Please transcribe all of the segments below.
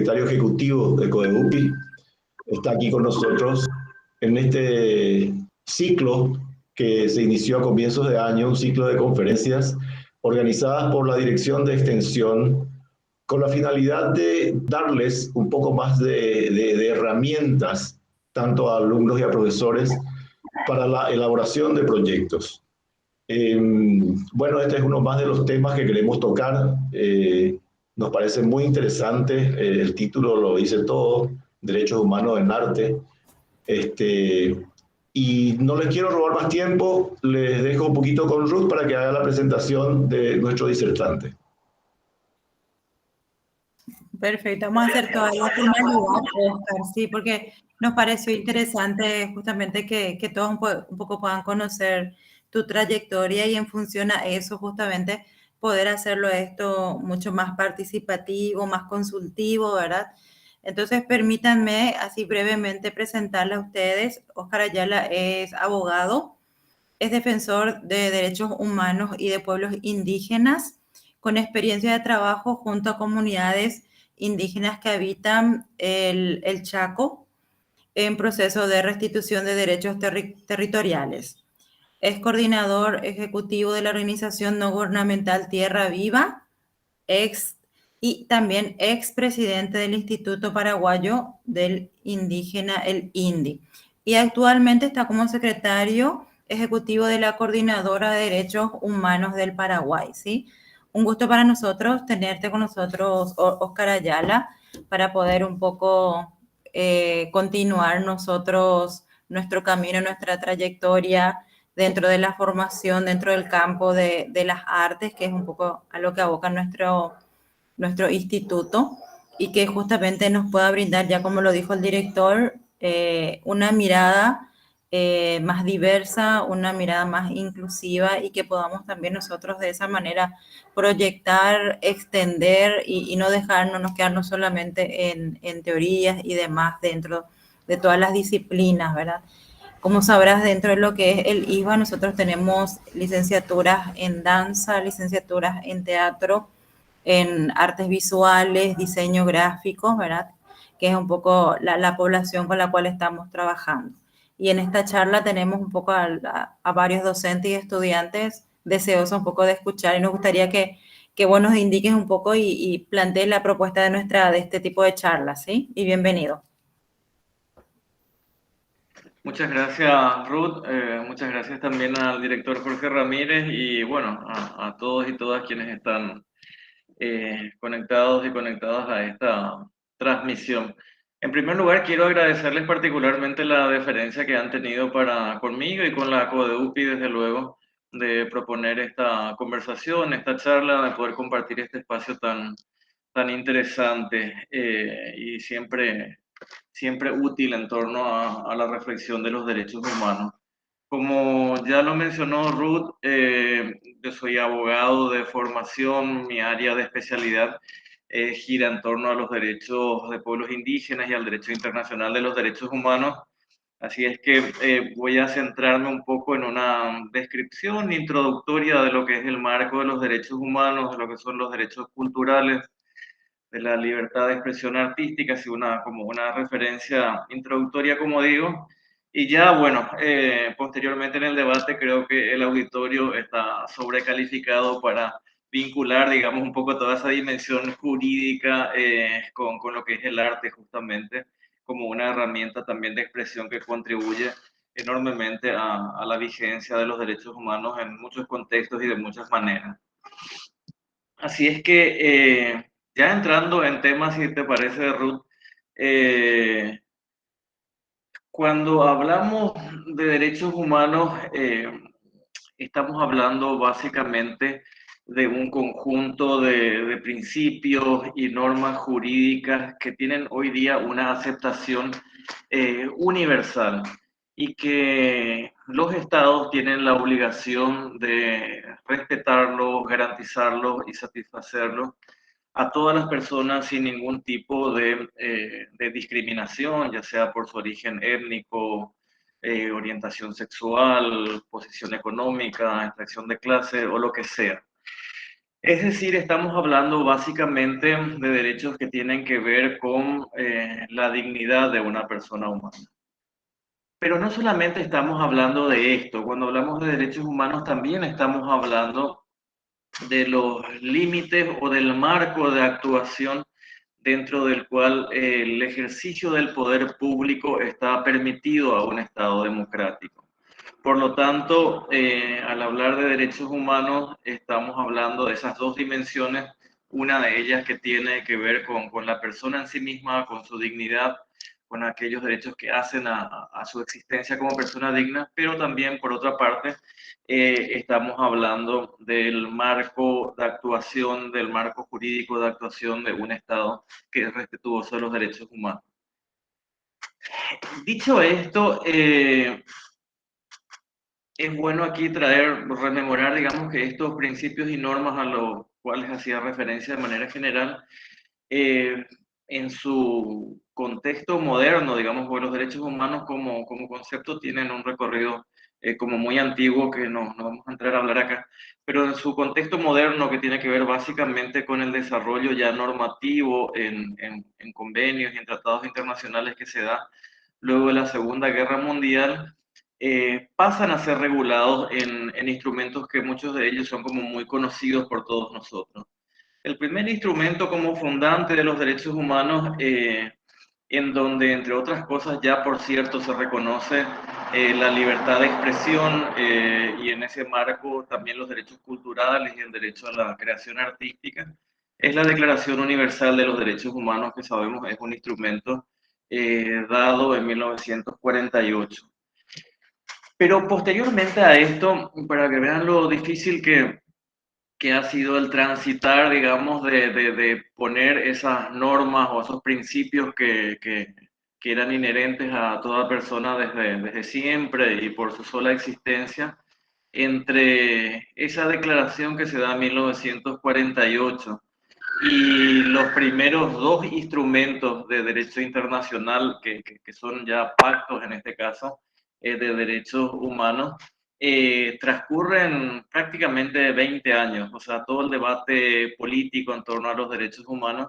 secretario ejecutivo de CODEUPI, está aquí con nosotros en este ciclo que se inició a comienzos de año, un ciclo de conferencias organizadas por la Dirección de Extensión con la finalidad de darles un poco más de herramientas tanto a alumnos y a profesores para la elaboración de proyectos. Bueno, este es uno más de los temas que queremos tocar. Nos parece muy interesante, el título lo dice todo, Derechos Humanos en Arte. Y no les quiero robar más tiempo, les dejo un poquito con Ruth para que haga la presentación de nuestro disertante. Perfecto, vamos a hacer toda la formalidad, Oscar, sí, porque nos pareció interesante justamente que todos un poco puedan conocer tu trayectoria y en función a eso justamente poder hacerlo esto mucho más participativo, más consultivo, ¿verdad? Entonces permítanme así brevemente presentarle a ustedes. Oscar Ayala es abogado, es defensor de derechos humanos y de pueblos indígenas, con experiencia de trabajo junto a comunidades indígenas que habitan el Chaco en proceso de restitución de derechos territoriales. Es coordinador ejecutivo de la organización no gubernamental Tierra Viva, y también expresidente del Instituto Paraguayo del Indígena, el INDI. Y actualmente está como secretario ejecutivo de la Coordinadora de Derechos Humanos del Paraguay, ¿sí? Un gusto para nosotros tenerte con nosotros, Oscar Ayala, para poder un poco continuar nosotros nuestro camino, nuestra trayectoria dentro de la formación, dentro del campo de las artes, que es un poco a lo que aboca nuestro instituto, y que justamente nos pueda brindar, ya como lo dijo el director, una mirada más diversa, una mirada más inclusiva, y que podamos también nosotros de esa manera proyectar, extender y no dejarnos, no quedarnos solamente en teorías y demás dentro de todas las disciplinas, ¿verdad? Como sabrás, dentro de lo que es el IVA, nosotros tenemos licenciaturas en danza, licenciaturas en teatro, en artes visuales, diseño gráfico, ¿verdad? Que es un poco la población con la cual estamos trabajando. Y en esta charla tenemos un poco a varios docentes y estudiantes deseosos un poco de escuchar, y nos gustaría que vos nos indiques un poco y plantees la propuesta de este tipo de charlas, ¿sí? Y bienvenido. Muchas gracias, Ruth. Muchas gracias también al director Jorge Ramírez y bueno, a todos y todas quienes están conectados y conectadas a esta transmisión. En primer lugar, quiero agradecerles particularmente la deferencia que han tenido para conmigo y con la CODEUPI, desde luego, de proponer esta conversación, esta charla, de poder compartir este espacio tan interesante y siempre útil en torno a la reflexión de los derechos humanos. Como ya lo mencionó Ruth, yo soy abogado de formación, mi área de especialidad gira en torno a los derechos de pueblos indígenas y al derecho internacional de los derechos humanos. Así es que voy a centrarme un poco en una descripción introductoria de lo que es el marco de los derechos humanos, de lo que son los derechos culturales, de la libertad de expresión artística, así como una referencia introductoria, como digo. Y ya, bueno, posteriormente en el debate creo que el auditorio está sobrecalificado para vincular, digamos, un poco toda esa dimensión jurídica con lo que es el arte, justamente, como una herramienta también de expresión que contribuye enormemente a la vigencia de los derechos humanos en muchos contextos y de muchas maneras. Así es que ya entrando en temas, si te parece, Ruth, cuando hablamos de derechos humanos, estamos hablando básicamente de un conjunto de principios y normas jurídicas que tienen hoy día una aceptación universal y que los estados tienen la obligación de respetarlos, garantizarlos y satisfacerlos a todas las personas sin ningún tipo de discriminación, ya sea por su origen étnico, orientación sexual, posición económica, extracción de clase o lo que sea. Es decir, estamos hablando básicamente de derechos que tienen que ver con la dignidad de una persona humana. Pero no solamente estamos hablando de esto, cuando hablamos de derechos humanos también estamos hablando de los límites o del marco de actuación dentro del cual el ejercicio del poder público está permitido a un Estado democrático. Por lo tanto, al hablar de derechos humanos, estamos hablando de esas dos dimensiones, una de ellas que tiene que ver con la persona en sí misma, con su dignidad, con aquellos derechos que hacen a su existencia como persona digna, pero también, por otra parte, estamos hablando del marco de actuación, del marco jurídico de actuación de un Estado que es respetuoso de los derechos humanos. Dicho esto, es bueno aquí rememorar, digamos, que estos principios y normas a los cuales hacía referencia de manera general, eh, en su contexto moderno, digamos, porque los derechos humanos como concepto tienen un recorrido como muy antiguo que no vamos a entrar a hablar acá, pero en su contexto moderno que tiene que ver básicamente con el desarrollo ya normativo en convenios y en tratados internacionales que se da luego de la Segunda Guerra Mundial, pasan a ser regulados en instrumentos que muchos de ellos son como muy conocidos por todos nosotros. El primer instrumento como fundante de los derechos humanos, en donde, entre otras cosas, ya por cierto se reconoce la libertad de expresión y en ese marco también los derechos culturales y el derecho a la creación artística, es la Declaración Universal de los Derechos Humanos, que sabemos es un instrumento dado en 1948. Pero posteriormente a esto, para que vean lo difícil que ha sido el transitar, digamos, de poner esas normas o esos principios que eran inherentes a toda persona desde siempre y por su sola existencia, entre esa declaración que se da en 1948 y los primeros dos instrumentos de derecho internacional, que son ya pactos en este caso, de derechos humanos, transcurren prácticamente 20 años, o sea, todo el debate político en torno a los derechos humanos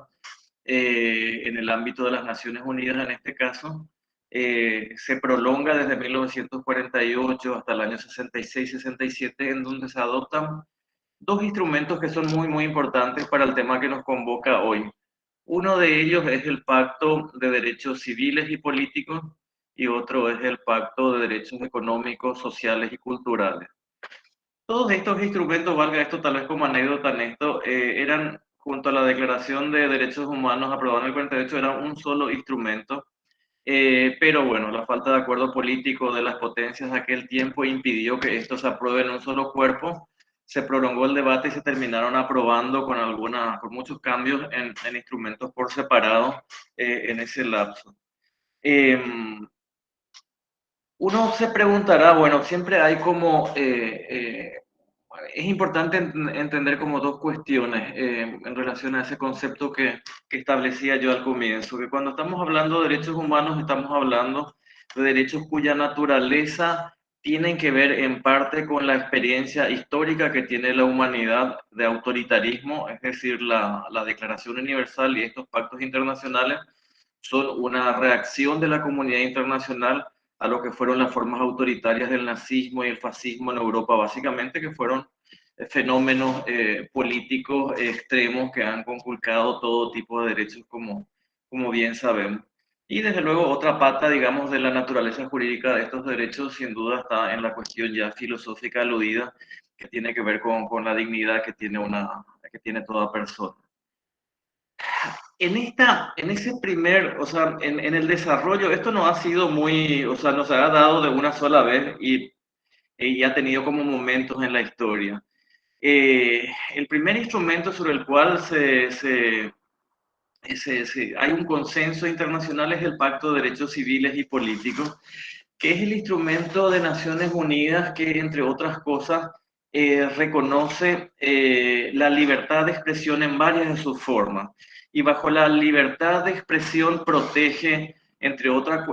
en el ámbito de las Naciones Unidas en este caso, se prolonga desde 1948 hasta el año 66-67, en donde se adoptan dos instrumentos que son muy importantes para el tema que nos convoca hoy. Uno de ellos es el Pacto de Derechos Civiles y Políticos y otro es el Pacto de Derechos Económicos, Sociales y Culturales. Todos estos instrumentos, valga esto tal vez como anécdota en esto, eran junto a la Declaración de Derechos Humanos aprobada en el 48, eran un solo instrumento, pero bueno, la falta de acuerdo político de las potencias de aquel tiempo impidió que esto se apruebe en un solo cuerpo. Se prolongó el debate y se terminaron aprobando con muchos cambios en instrumentos por separado en ese lapso. Uno se preguntará, bueno, siempre hay es importante entender como dos cuestiones en relación a ese concepto que establecía yo al comienzo, que cuando estamos hablando de derechos humanos estamos hablando de derechos cuya naturaleza tienen que ver en parte con la experiencia histórica que tiene la humanidad de autoritarismo, es decir, la Declaración Universal y estos pactos internacionales son una reacción de la comunidad internacional a lo que fueron las formas autoritarias del nazismo y el fascismo en Europa, básicamente, que fueron fenómenos políticos extremos que han conculcado todo tipo de derechos, como bien sabemos. Y desde luego otra pata, digamos, de la naturaleza jurídica de estos derechos, sin duda está en la cuestión ya filosófica aludida, que tiene que ver con la dignidad que tiene toda persona. En ese primer, o sea, en el desarrollo, esto no ha sido muy, o sea, nos ha dado de una sola vez y ha tenido como momentos en la historia. El primer instrumento sobre el cual hay un consenso internacional es el Pacto de Derechos Civiles y Políticos, que es el instrumento de Naciones Unidas que, entre otras cosas, reconoce la libertad de expresión en varias de sus formas. Y bajo la libertad de expresión protege, entre otras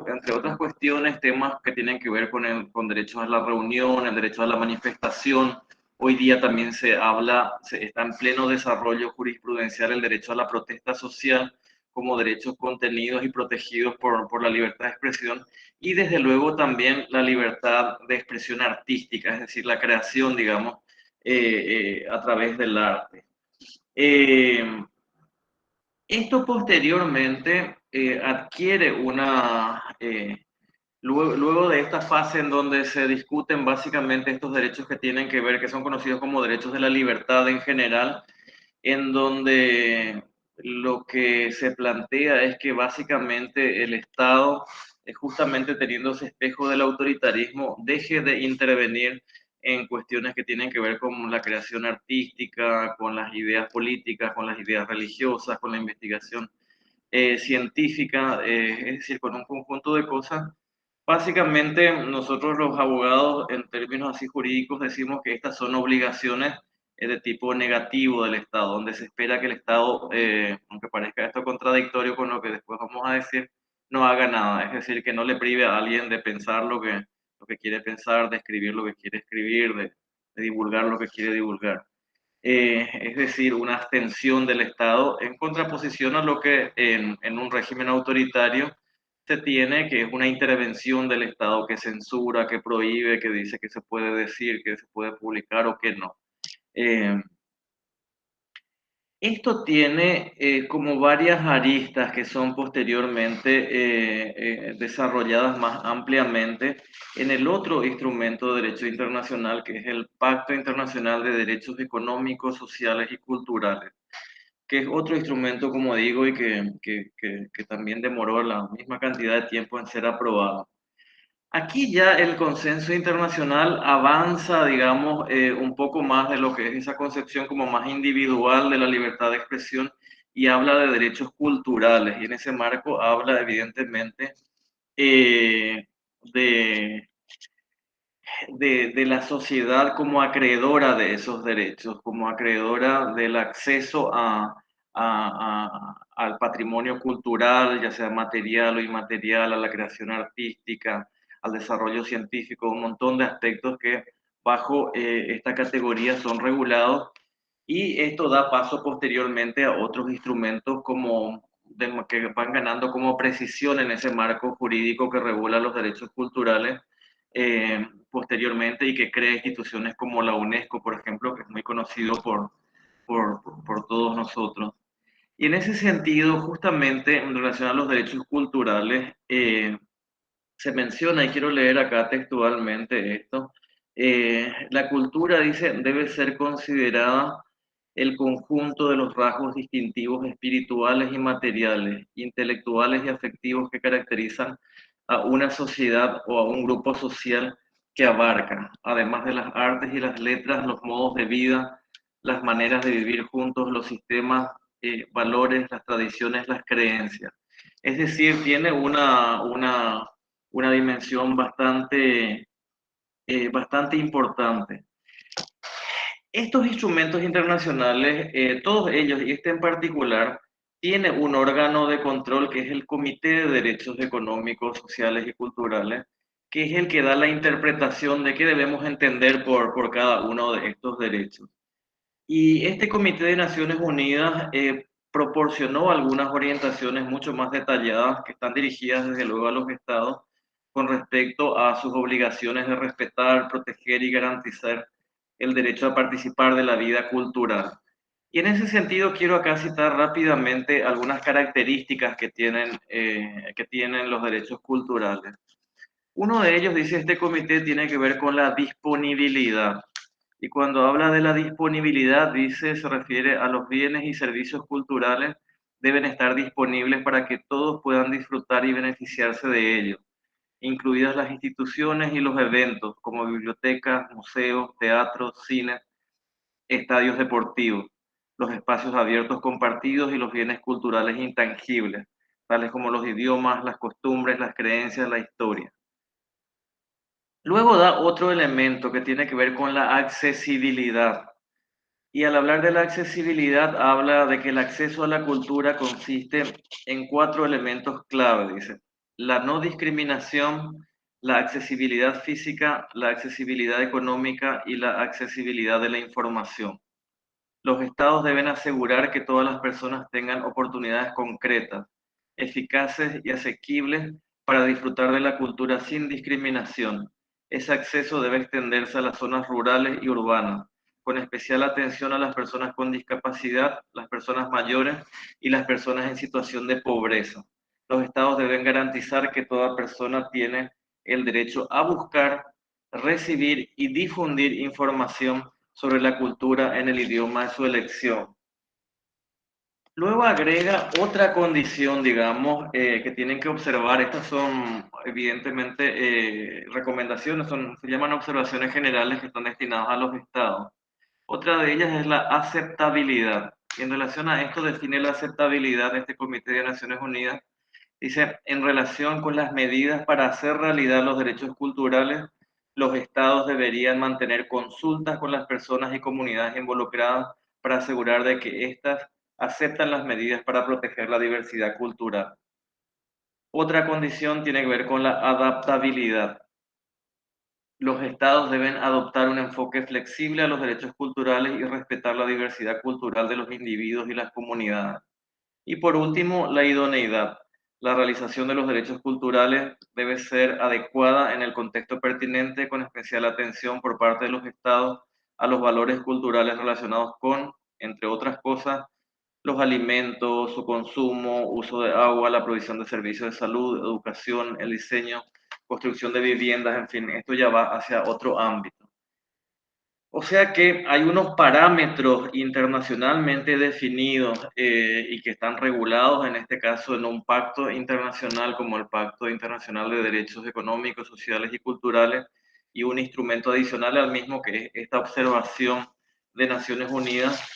cuestiones, temas que tienen que ver con derechos a la reunión, el derecho a la manifestación, Hoy día también se está en pleno desarrollo jurisprudencial el derecho a la protesta social como derechos contenidos y protegidos por la libertad de expresión, y desde luego también la libertad de expresión artística, es decir, la creación, digamos, a través del arte. Esto posteriormente adquiere luego de esta fase en donde se discuten básicamente estos derechos que tienen que ver, que son conocidos como derechos de la libertad en general, en donde lo que se plantea es que básicamente el Estado, justamente teniendo ese espejo del autoritarismo, deje de intervenir en cuestiones que tienen que ver con la creación artística, con las ideas políticas, con las ideas religiosas, con la investigación científica, es decir, con un conjunto de cosas. Básicamente, nosotros los abogados, en términos así jurídicos, decimos que estas son obligaciones de tipo negativo del Estado, donde se espera que el Estado, aunque parezca esto contradictorio con lo que después vamos a decir, no haga nada. Es decir, que no le prive a alguien de pensar lo que quiere pensar, de escribir lo que quiere escribir, de divulgar lo que quiere divulgar. Es decir, una abstención del Estado en contraposición a lo que en un régimen autoritario se tiene, que es una intervención del Estado que censura, que prohíbe, que dice que se puede decir, que se puede publicar o que no. Esto tiene como varias aristas que son posteriormente desarrolladas más ampliamente en el otro instrumento de derecho internacional, que es el Pacto Internacional de Derechos Económicos, Sociales y Culturales, que es otro instrumento, como digo, y que también demoró la misma cantidad de tiempo en ser aprobado. Aquí ya el consenso internacional avanza, digamos, un poco más de lo que es esa concepción como más individual de la libertad de expresión y habla de derechos culturales. Y en ese marco habla evidentemente de la sociedad como acreedora de esos derechos, como acreedora del acceso al patrimonio cultural, ya sea material o inmaterial, a la creación artística, al desarrollo científico, un montón de aspectos que bajo esta categoría son regulados, y esto da paso posteriormente a otros instrumentos que van ganando como precisión en ese marco jurídico que regula los derechos culturales posteriormente, y que crea instituciones como la UNESCO, por ejemplo, que es muy conocido por todos nosotros. Y en ese sentido, justamente en relación a los derechos culturales, se menciona, y quiero leer acá textualmente esto, la cultura, dice, debe ser considerada el conjunto de los rasgos distintivos espirituales y materiales, intelectuales y afectivos que caracterizan a una sociedad o a un grupo social que abarca, además de las artes y las letras, los modos de vida, las maneras de vivir juntos, los sistemas, valores, las tradiciones, las creencias. Es decir, tiene una dimensión bastante importante. Estos instrumentos internacionales, todos ellos, y este en particular, tiene un órgano de control que es el Comité de Derechos Económicos, Sociales y Culturales, que es el que da la interpretación de qué debemos entender por cada uno de estos derechos. Y este Comité de Naciones Unidas proporcionó algunas orientaciones mucho más detalladas que están dirigidas desde luego a los estados con respecto a sus obligaciones de respetar, proteger y garantizar el derecho a participar de la vida cultural. Y en ese sentido quiero acá citar rápidamente algunas características que tienen los derechos culturales. Uno de ellos, dice este comité, tiene que ver con la disponibilidad. Y cuando habla de la disponibilidad, dice, se refiere a los bienes y servicios culturales deben estar disponibles para que todos puedan disfrutar y beneficiarse de ellos, incluidas las instituciones y los eventos, como bibliotecas, museos, teatros, cines, estadios deportivos, los espacios abiertos compartidos y los bienes culturales intangibles, tales como los idiomas, las costumbres, las creencias, la historia. Luego da otro elemento que tiene que ver con la accesibilidad. Y al hablar de la accesibilidad, habla de que el acceso a la cultura consiste en 4 elementos clave, dice. La no discriminación, la accesibilidad física, la accesibilidad económica y la accesibilidad de la información. Los estados deben asegurar que todas las personas tengan oportunidades concretas, eficaces y asequibles para disfrutar de la cultura sin discriminación. Ese acceso debe extenderse a las zonas rurales y urbanas, con especial atención a las personas con discapacidad, las personas mayores y las personas en situación de pobreza. Los estados deben garantizar que toda persona tiene el derecho a buscar, recibir y difundir información sobre la cultura en el idioma de su elección. Luego agrega otra condición, digamos, que tienen que observar. Estas son, evidentemente, recomendaciones, se llaman observaciones generales que están destinadas a los estados. Otra de ellas es la aceptabilidad. Y en relación a esto define la aceptabilidad de este Comité de Naciones Unidas. Dice, en relación con las medidas para hacer realidad los derechos culturales, los estados deberían mantener consultas con las personas y comunidades involucradas para asegurar de que éstas aceptan las medidas para proteger la diversidad cultural. Otra condición tiene que ver con la adaptabilidad. Los estados deben adoptar un enfoque flexible a los derechos culturales y respetar la diversidad cultural de los individuos y las comunidades. Y por último, la idoneidad. La realización de los derechos culturales debe ser adecuada en el contexto pertinente, con especial atención por parte de los estados a los valores culturales relacionados con, entre otras cosas, los alimentos, su consumo, uso de agua, la provisión de servicios de salud, educación, el diseño, construcción de viviendas, en fin, esto ya va hacia otro ámbito. O sea que hay unos parámetros internacionalmente definidos y que están regulados, en este caso, en un pacto internacional como el Pacto Internacional de Derechos Económicos, Sociales y Culturales, y un instrumento adicional al mismo que es esta observación de Naciones Unidas,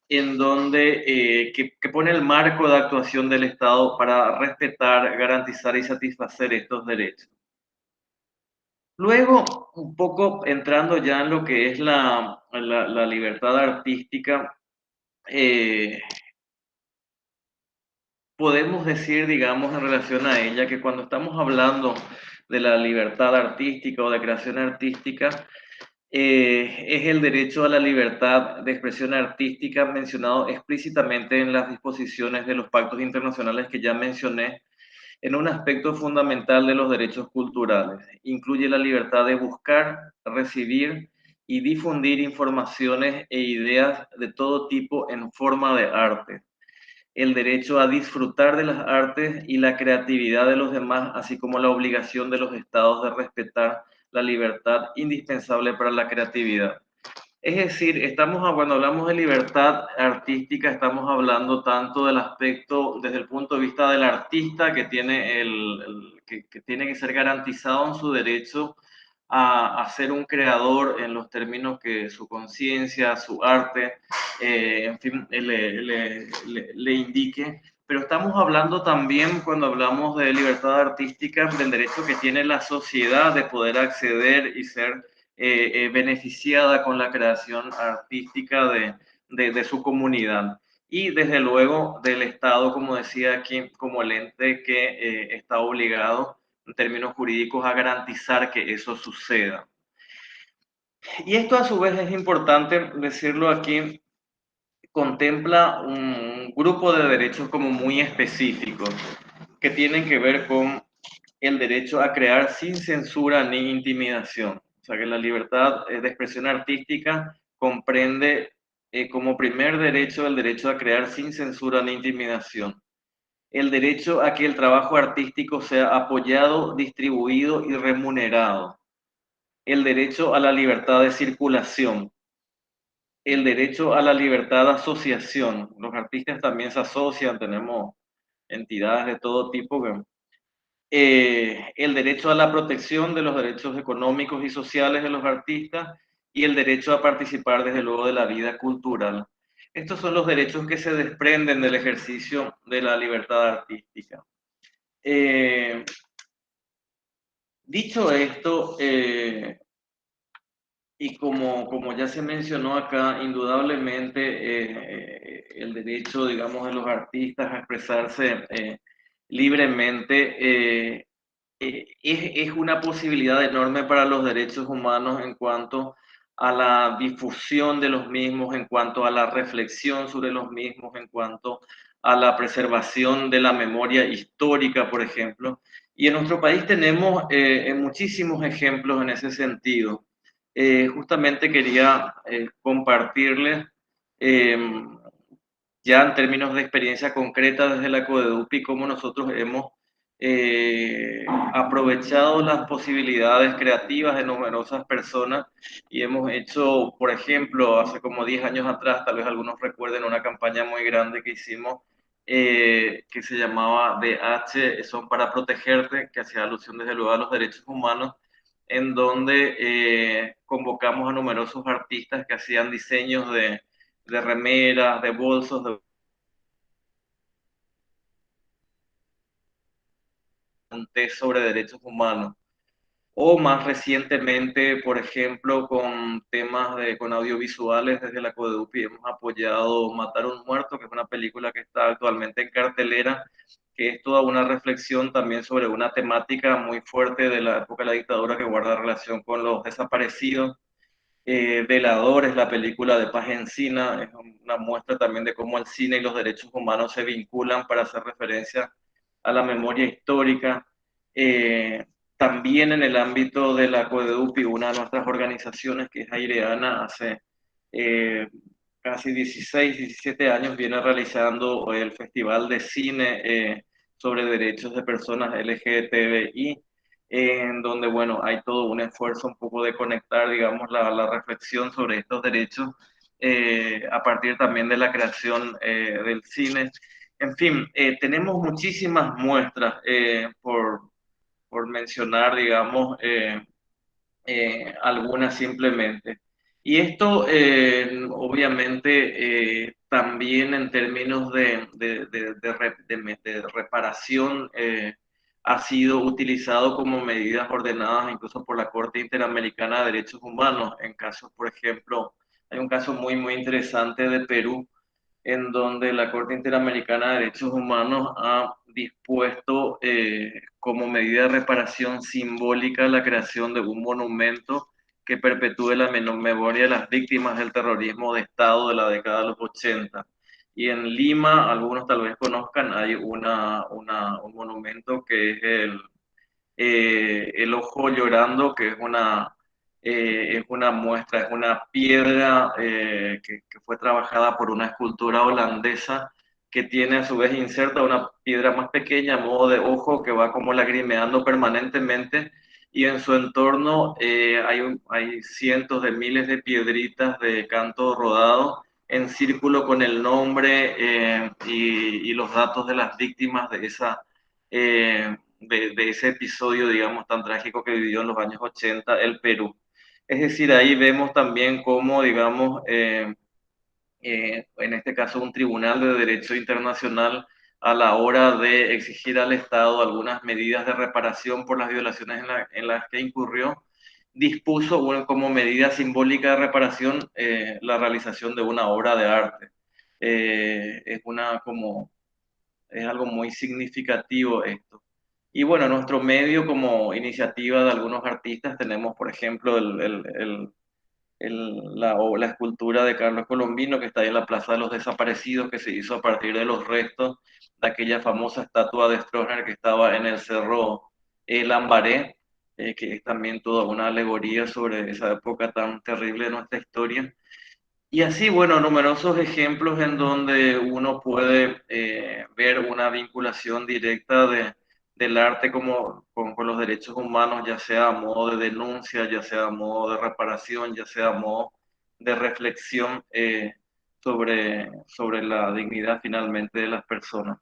en donde que pone el marco de actuación del Estado para respetar, garantizar y satisfacer estos derechos. Luego, un poco entrando ya en lo que es la libertad artística, podemos decir, digamos, en relación a ella, que cuando estamos hablando de la libertad artística o de creación artística, es el derecho a la libertad de expresión artística mencionado explícitamente en las disposiciones de los pactos internacionales que ya mencioné, en un aspecto fundamental de los derechos culturales. Incluye la libertad de buscar, recibir y difundir informaciones e ideas de todo tipo en forma de arte. El derecho a disfrutar de las artes y la creatividad de los demás, así como la obligación de los estados de respetar la libertad indispensable para la creatividad. Es decir, cuando hablamos de libertad artística, estamos hablando tanto del aspecto desde el punto de vista del artista, que tiene, que tiene que ser garantizado en su derecho a ser un creador en los términos que su conciencia, su arte, en fin, le indique. Pero estamos hablando también, cuando hablamos de libertad artística, del derecho que tiene la sociedad de poder acceder y ser beneficiada con la creación artística de su comunidad. Y desde luego del Estado, como decía aquí, como el ente que está obligado en términos jurídicos a garantizar que eso suceda. Y esto a su vez es importante decirlo aquí, contempla un grupo de derechos como muy específicos que tienen que ver con el derecho a crear sin censura ni intimidación. O sea que la libertad de expresión artística comprende como primer derecho el derecho a crear sin censura ni intimidación. El derecho a que el trabajo artístico sea apoyado, distribuido y remunerado. El derecho a la libertad de circulación. El derecho a la libertad de asociación. Los artistas también se asocian, tenemos entidades de todo tipo que el derecho a la protección de los derechos económicos y sociales de los artistas y el derecho a participar, desde luego, de la vida cultural. Estos son los derechos que se desprenden del ejercicio de la libertad artística. Dicho esto, y como ya se mencionó acá, indudablemente el derecho, digamos, de los artistas a expresarse libremente es una posibilidad enorme para los derechos humanos en cuanto a la difusión de los mismos, en cuanto a la reflexión sobre los mismos, en cuanto a la preservación de la memoria histórica, por ejemplo. Y en nuestro país tenemos muchísimos ejemplos en ese sentido. Justamente quería compartirles ya en términos de experiencia concreta desde la CODEDUPI, cómo nosotros hemos aprovechado las posibilidades creativas de numerosas personas y hemos hecho, por ejemplo, hace como 10 años atrás, tal vez algunos recuerden una campaña muy grande que hicimos que se llamaba DH, son para protegerte, que hacía alusión desde luego a los derechos humanos, en donde convocamos a numerosos artistas que hacían diseños de remeras, de bolsos, un test sobre derechos humanos. O más recientemente, por ejemplo, con temas con audiovisuales desde la CODEUPI hemos apoyado Matar un Muerto, que es una película que está actualmente en cartelera, que es toda una reflexión también sobre una temática muy fuerte de la época de la dictadura que guarda relación con los desaparecidos. Veladores, la película de Paz Encina, es una muestra también de cómo el cine y los derechos humanos se vinculan para hacer referencia a la memoria histórica. Eh, También en el ámbito de la CODEUPI, una de nuestras organizaciones, que es Aireana, hace eh, casi 16, 17 años viene realizando el Festival de Cine sobre Derechos de Personas LGTBI, en donde, bueno, hay todo un esfuerzo un poco de conectar, digamos, la reflexión sobre estos derechos a partir también de la creación del cine. En fin, tenemos muchísimas muestras por mencionar, digamos, algunas simplemente. Y esto, obviamente, también en términos de reparación, ha sido utilizado como medidas ordenadas incluso por la Corte Interamericana de Derechos Humanos. En casos, por ejemplo, hay un caso muy, muy interesante de Perú, en donde la Corte Interamericana de Derechos Humanos ha dispuesto como medida de reparación simbólica la creación de un monumento que perpetúe la memoria de las víctimas del terrorismo de Estado de la década de los 80. Y en Lima, algunos tal vez conozcan, hay un monumento que es el Ojo Llorando, que es una muestra, es una piedra que fue trabajada por una escultura holandesa que tiene a su vez inserta una piedra más pequeña a modo de ojo que va como lagrimeando permanentemente y en su entorno hay cientos de miles de piedritas de canto rodado en círculo con el nombre y los datos de las víctimas de ese episodio, digamos, tan trágico que vivió en los años 80 el Perú. Es decir, ahí vemos también cómo, digamos, en este caso un tribunal de derecho internacional, a la hora de exigir al Estado algunas medidas de reparación por las violaciones en las que incurrió, dispuso como medida simbólica de reparación la realización de una obra de arte. Es es algo muy significativo esto. Y bueno, nuestro medio como iniciativa de algunos artistas tenemos, por ejemplo, la escultura de Carlos Colombino que está ahí en la Plaza de los Desaparecidos, que se hizo a partir de los restos de aquella famosa estatua de Stroessner que estaba en el cerro Lambaré, que es también toda una alegoría sobre esa época tan terrible de nuestra historia. Y así, bueno, numerosos ejemplos en donde uno puede ver una vinculación directa del arte con los derechos humanos, ya sea a modo de denuncia, ya sea a modo de reparación, ya sea a modo de reflexión sobre la dignidad finalmente de las personas.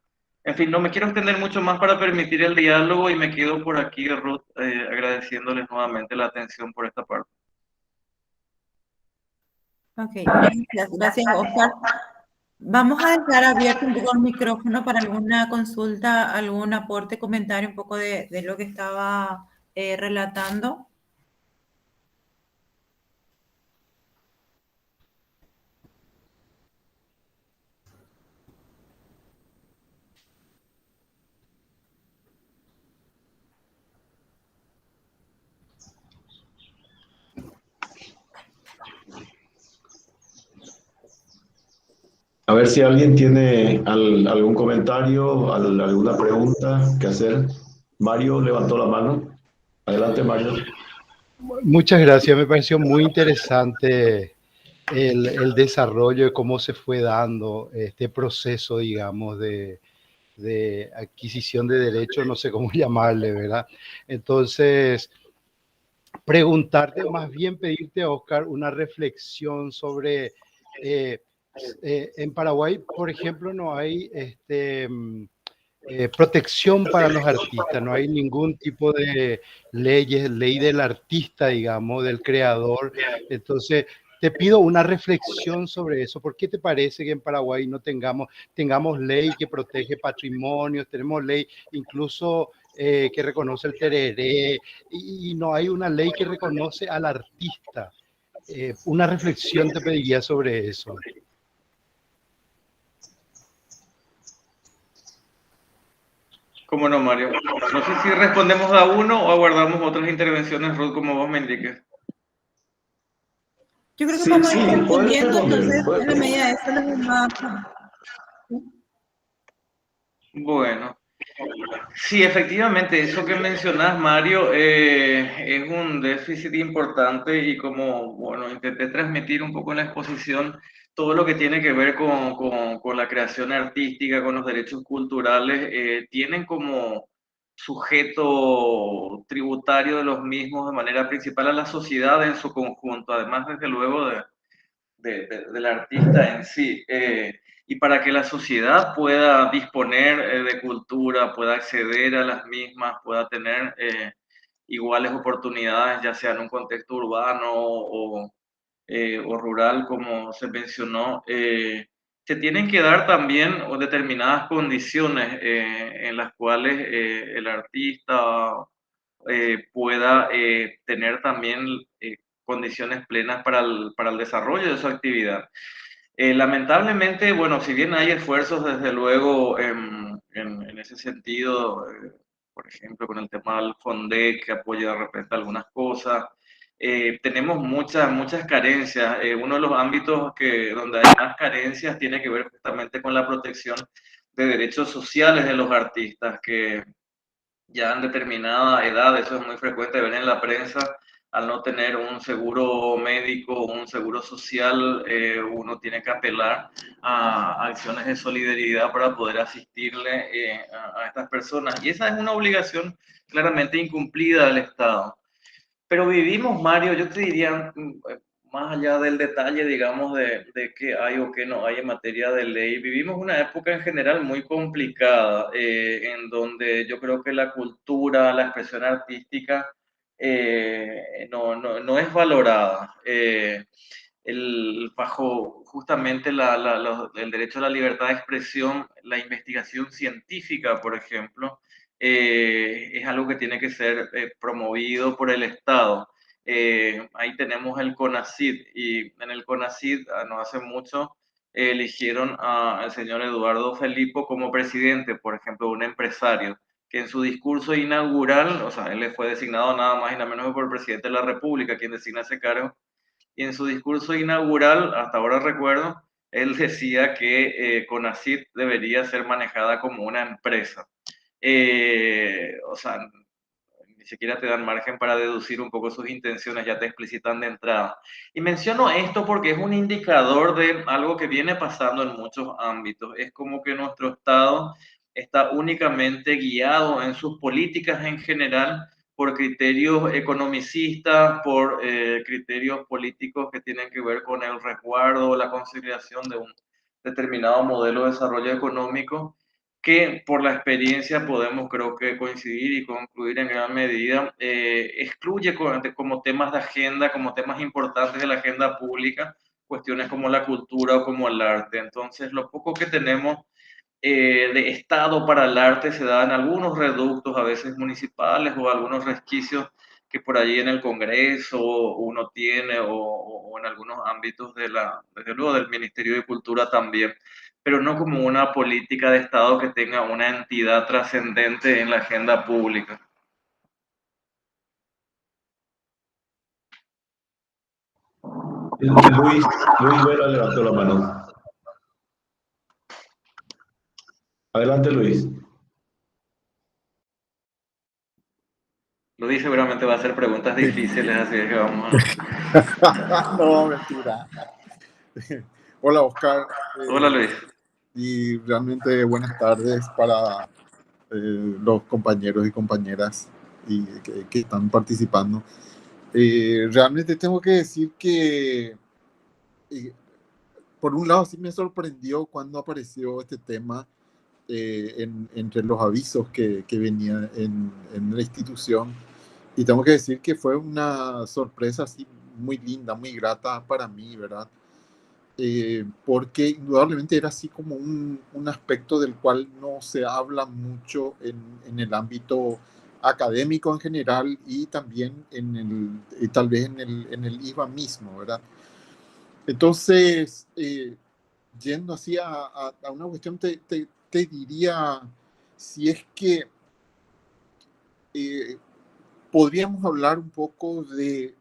En fin, no me quiero extender mucho más para permitir el diálogo y me quedo por aquí, Ruth, agradeciéndoles nuevamente la atención por esta parte. Ok, gracias, Oscar. Vamos a dejar abierto un poco el micrófono para alguna consulta, algún aporte, comentario un poco de lo que estaba relatando. A ver si alguien tiene algún comentario, alguna pregunta que hacer. Mario levantó la mano. Adelante, Mario. Muchas gracias, me pareció muy interesante el desarrollo de cómo se fue dando este proceso, digamos, de adquisición de derechos, no sé cómo llamarle, ¿verdad? Entonces, preguntarte, más bien pedirte, Oscar, una reflexión sobre, eh, en Paraguay, por ejemplo, no hay protección para los artistas, no hay ningún tipo de ley del artista, digamos, del creador. Entonces, te pido una reflexión sobre eso. ¿Por qué te parece que en Paraguay no tengamos ley que protege patrimonios, tenemos ley incluso que reconoce el tereré y no hay una ley que reconoce al artista? Una reflexión te pediría sobre eso. ¿Cómo no, Mario? No sé si respondemos a uno o aguardamos otras intervenciones, Ruth, como vos me indiques. Yo creo que Sí, vamos a sí, ir puedes respondiendo, responder. entonces en la medida de eso los demás. Bueno, sí, efectivamente, eso que mencionas, Mario, es un déficit importante y como, bueno, intenté transmitir un poco en la exposición todo lo que tiene que ver con la creación artística, con los derechos culturales, tienen como sujeto tributario de los mismos de manera principal a la sociedad en su conjunto, además, desde luego, del artista en sí. Y para que la sociedad pueda disponer de cultura, pueda acceder a las mismas, pueda tener iguales oportunidades, ya sea en un contexto urbano o rural, como se mencionó, se tienen que dar también determinadas condiciones en las cuales el artista pueda tener también condiciones plenas para el desarrollo de su actividad. Lamentablemente, bueno, si bien hay esfuerzos desde luego en ese sentido, por ejemplo, con el tema del FONDEC que apoya de repente algunas cosas, tenemos muchas carencias. Uno de los ámbitos donde hay más carencias tiene que ver justamente con la protección de derechos sociales de los artistas, que ya en determinada edad, eso es muy frecuente ver en la prensa, al no tener un seguro médico, un seguro social, uno tiene que apelar a acciones de solidaridad para poder asistirle a estas personas. Y esa es una obligación claramente incumplida del Estado. Pero vivimos, Mario, yo te diría, más allá del detalle, digamos, de qué hay o qué no hay en materia de ley, vivimos una época en general muy complicada, en donde yo creo que la cultura, la expresión artística, no es valorada. Bajo justamente el derecho a la libertad de expresión, la investigación científica, por ejemplo, es algo que tiene que ser promovido por el Estado. Ahí tenemos el CONACYT y en el CONACYT no hace mucho eligieron al señor Eduardo Felipo como presidente, por ejemplo, un empresario que en su discurso inaugural, o sea, él le fue designado nada más y nada menos que por el presidente de la República, quien designa ese cargo, y en su discurso inaugural, hasta ahora recuerdo, él decía que CONACYT debería ser manejada como una empresa. O sea, ni siquiera te dan margen para deducir un poco sus intenciones, ya te explicitan de entrada. Y menciono esto porque es un indicador de algo que viene pasando en muchos ámbitos. Es como que nuestro Estado está únicamente guiado en sus políticas en general por criterios economicistas, por criterios políticos que tienen que ver con el resguardo o la conciliación de un determinado modelo de desarrollo económico, que por la experiencia podemos, creo que, coincidir y concluir en gran medida, excluye como temas de agenda, como temas importantes de la agenda pública, cuestiones como la cultura o como el arte. Entonces, lo poco que tenemos de Estado para el arte se da en algunos reductos, a veces municipales, o algunos resquicios que por allí en el Congreso uno tiene, o en algunos ámbitos desde luego del Ministerio de Cultura también, pero no como una política de Estado que tenga una entidad trascendente en la agenda pública. Luis Vera levantó la mano. Adelante, Luis. Luis seguramente va a hacer preguntas difíciles, así es que vamos a... No, mentira. Hola, Oscar. Hola, Luis. Y realmente buenas tardes para los compañeros y compañeras que están participando. Realmente tengo que decir que, por un lado, sí me sorprendió cuando apareció este tema entre los avisos que venían en la institución. Y tengo que decir que fue una sorpresa así muy linda, muy grata para mí, ¿verdad? Porque indudablemente era así como un aspecto del cual no se habla mucho en el ámbito académico en general y también tal vez en el IVA mismo, ¿verdad? Entonces, yendo así a una cuestión, te diría si es que podríamos hablar un poco de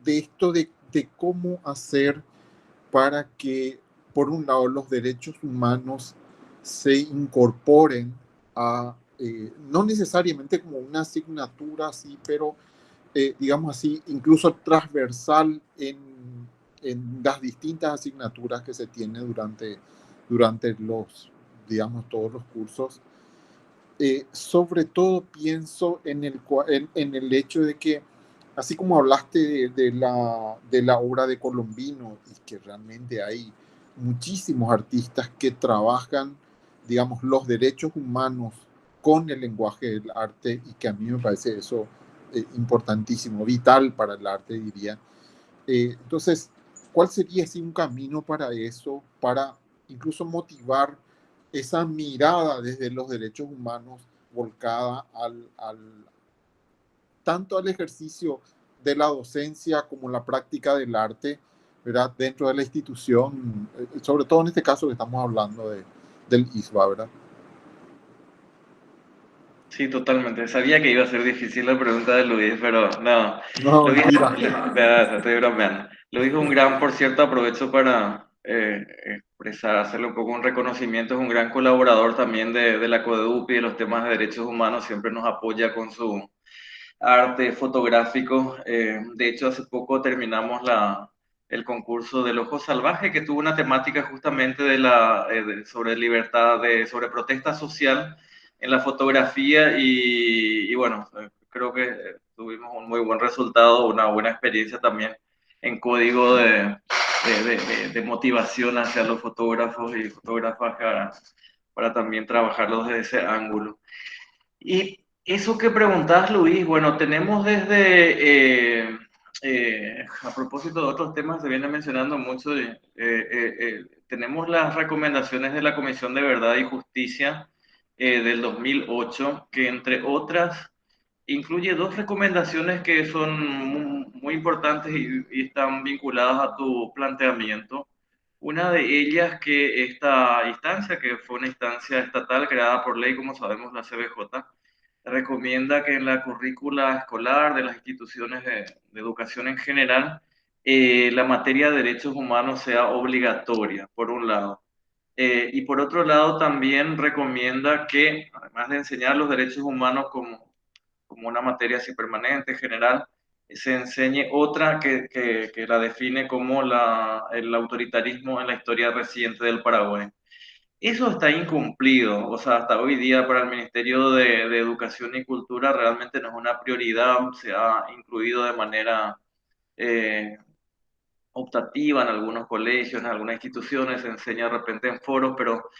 esto de cómo hacer para que, por un lado, los derechos humanos se incorporen a, no necesariamente como una asignatura así, pero digamos así, incluso transversal en las distintas asignaturas que se tienen durante digamos, todos los cursos. Sobre todo pienso en el hecho de que, así como hablaste de la obra de Colombino, y que realmente hay muchísimos artistas que trabajan, digamos, los derechos humanos con el lenguaje del arte, y que a mí me parece eso importantísimo, vital para el arte, diría. Entonces, ¿cuál sería así un camino para eso, para incluso motivar esa mirada desde los derechos humanos volcada tanto al ejercicio de la docencia como la práctica del arte, ¿verdad? Dentro de la institución, sobre todo en este caso que estamos hablando del ISBA, ¿verdad? Sí, totalmente. Sabía que iba a ser difícil la pregunta de Luis, pero no. No, Luis, mentira. estoy bromeando. Luis es un gran, por cierto, aprovecho para expresar, hacerle un poco un reconocimiento, es un gran colaborador también de la CODEUPI, de los temas de derechos humanos, siempre nos apoya con su arte fotográfico. De hecho, hace poco terminamos el concurso del Ojo Salvaje, que tuvo una temática justamente sobre libertad, sobre protesta social en la fotografía y bueno, creo que tuvimos un muy buen resultado, una buena experiencia también en código de motivación hacia los fotógrafos y fotógrafas para también trabajarlos desde ese ángulo. Y eso que preguntabas, Luis, bueno, tenemos a propósito de otros temas que se viene mencionando mucho, tenemos las recomendaciones de la Comisión de Verdad y Justicia del 2008, que entre otras incluye dos recomendaciones que son muy importantes y están vinculadas a tu planteamiento. Una de ellas que esta instancia, que fue una instancia estatal creada por ley, como sabemos, la CBJ, recomienda que en la currícula escolar de las instituciones de educación en general, la materia de derechos humanos sea obligatoria, por un lado. Y por otro lado, también recomienda que, además de enseñar los derechos humanos como una materia así permanente, general, se enseñe otra que la define como el autoritarismo en la historia reciente del Paraguay. Eso está incumplido, o sea, hasta hoy día para el Ministerio de Educación y Cultura realmente no es una prioridad, se ha incluido de manera eh, optativa en algunos colegios, en algunas instituciones, se enseña de repente en foros, pero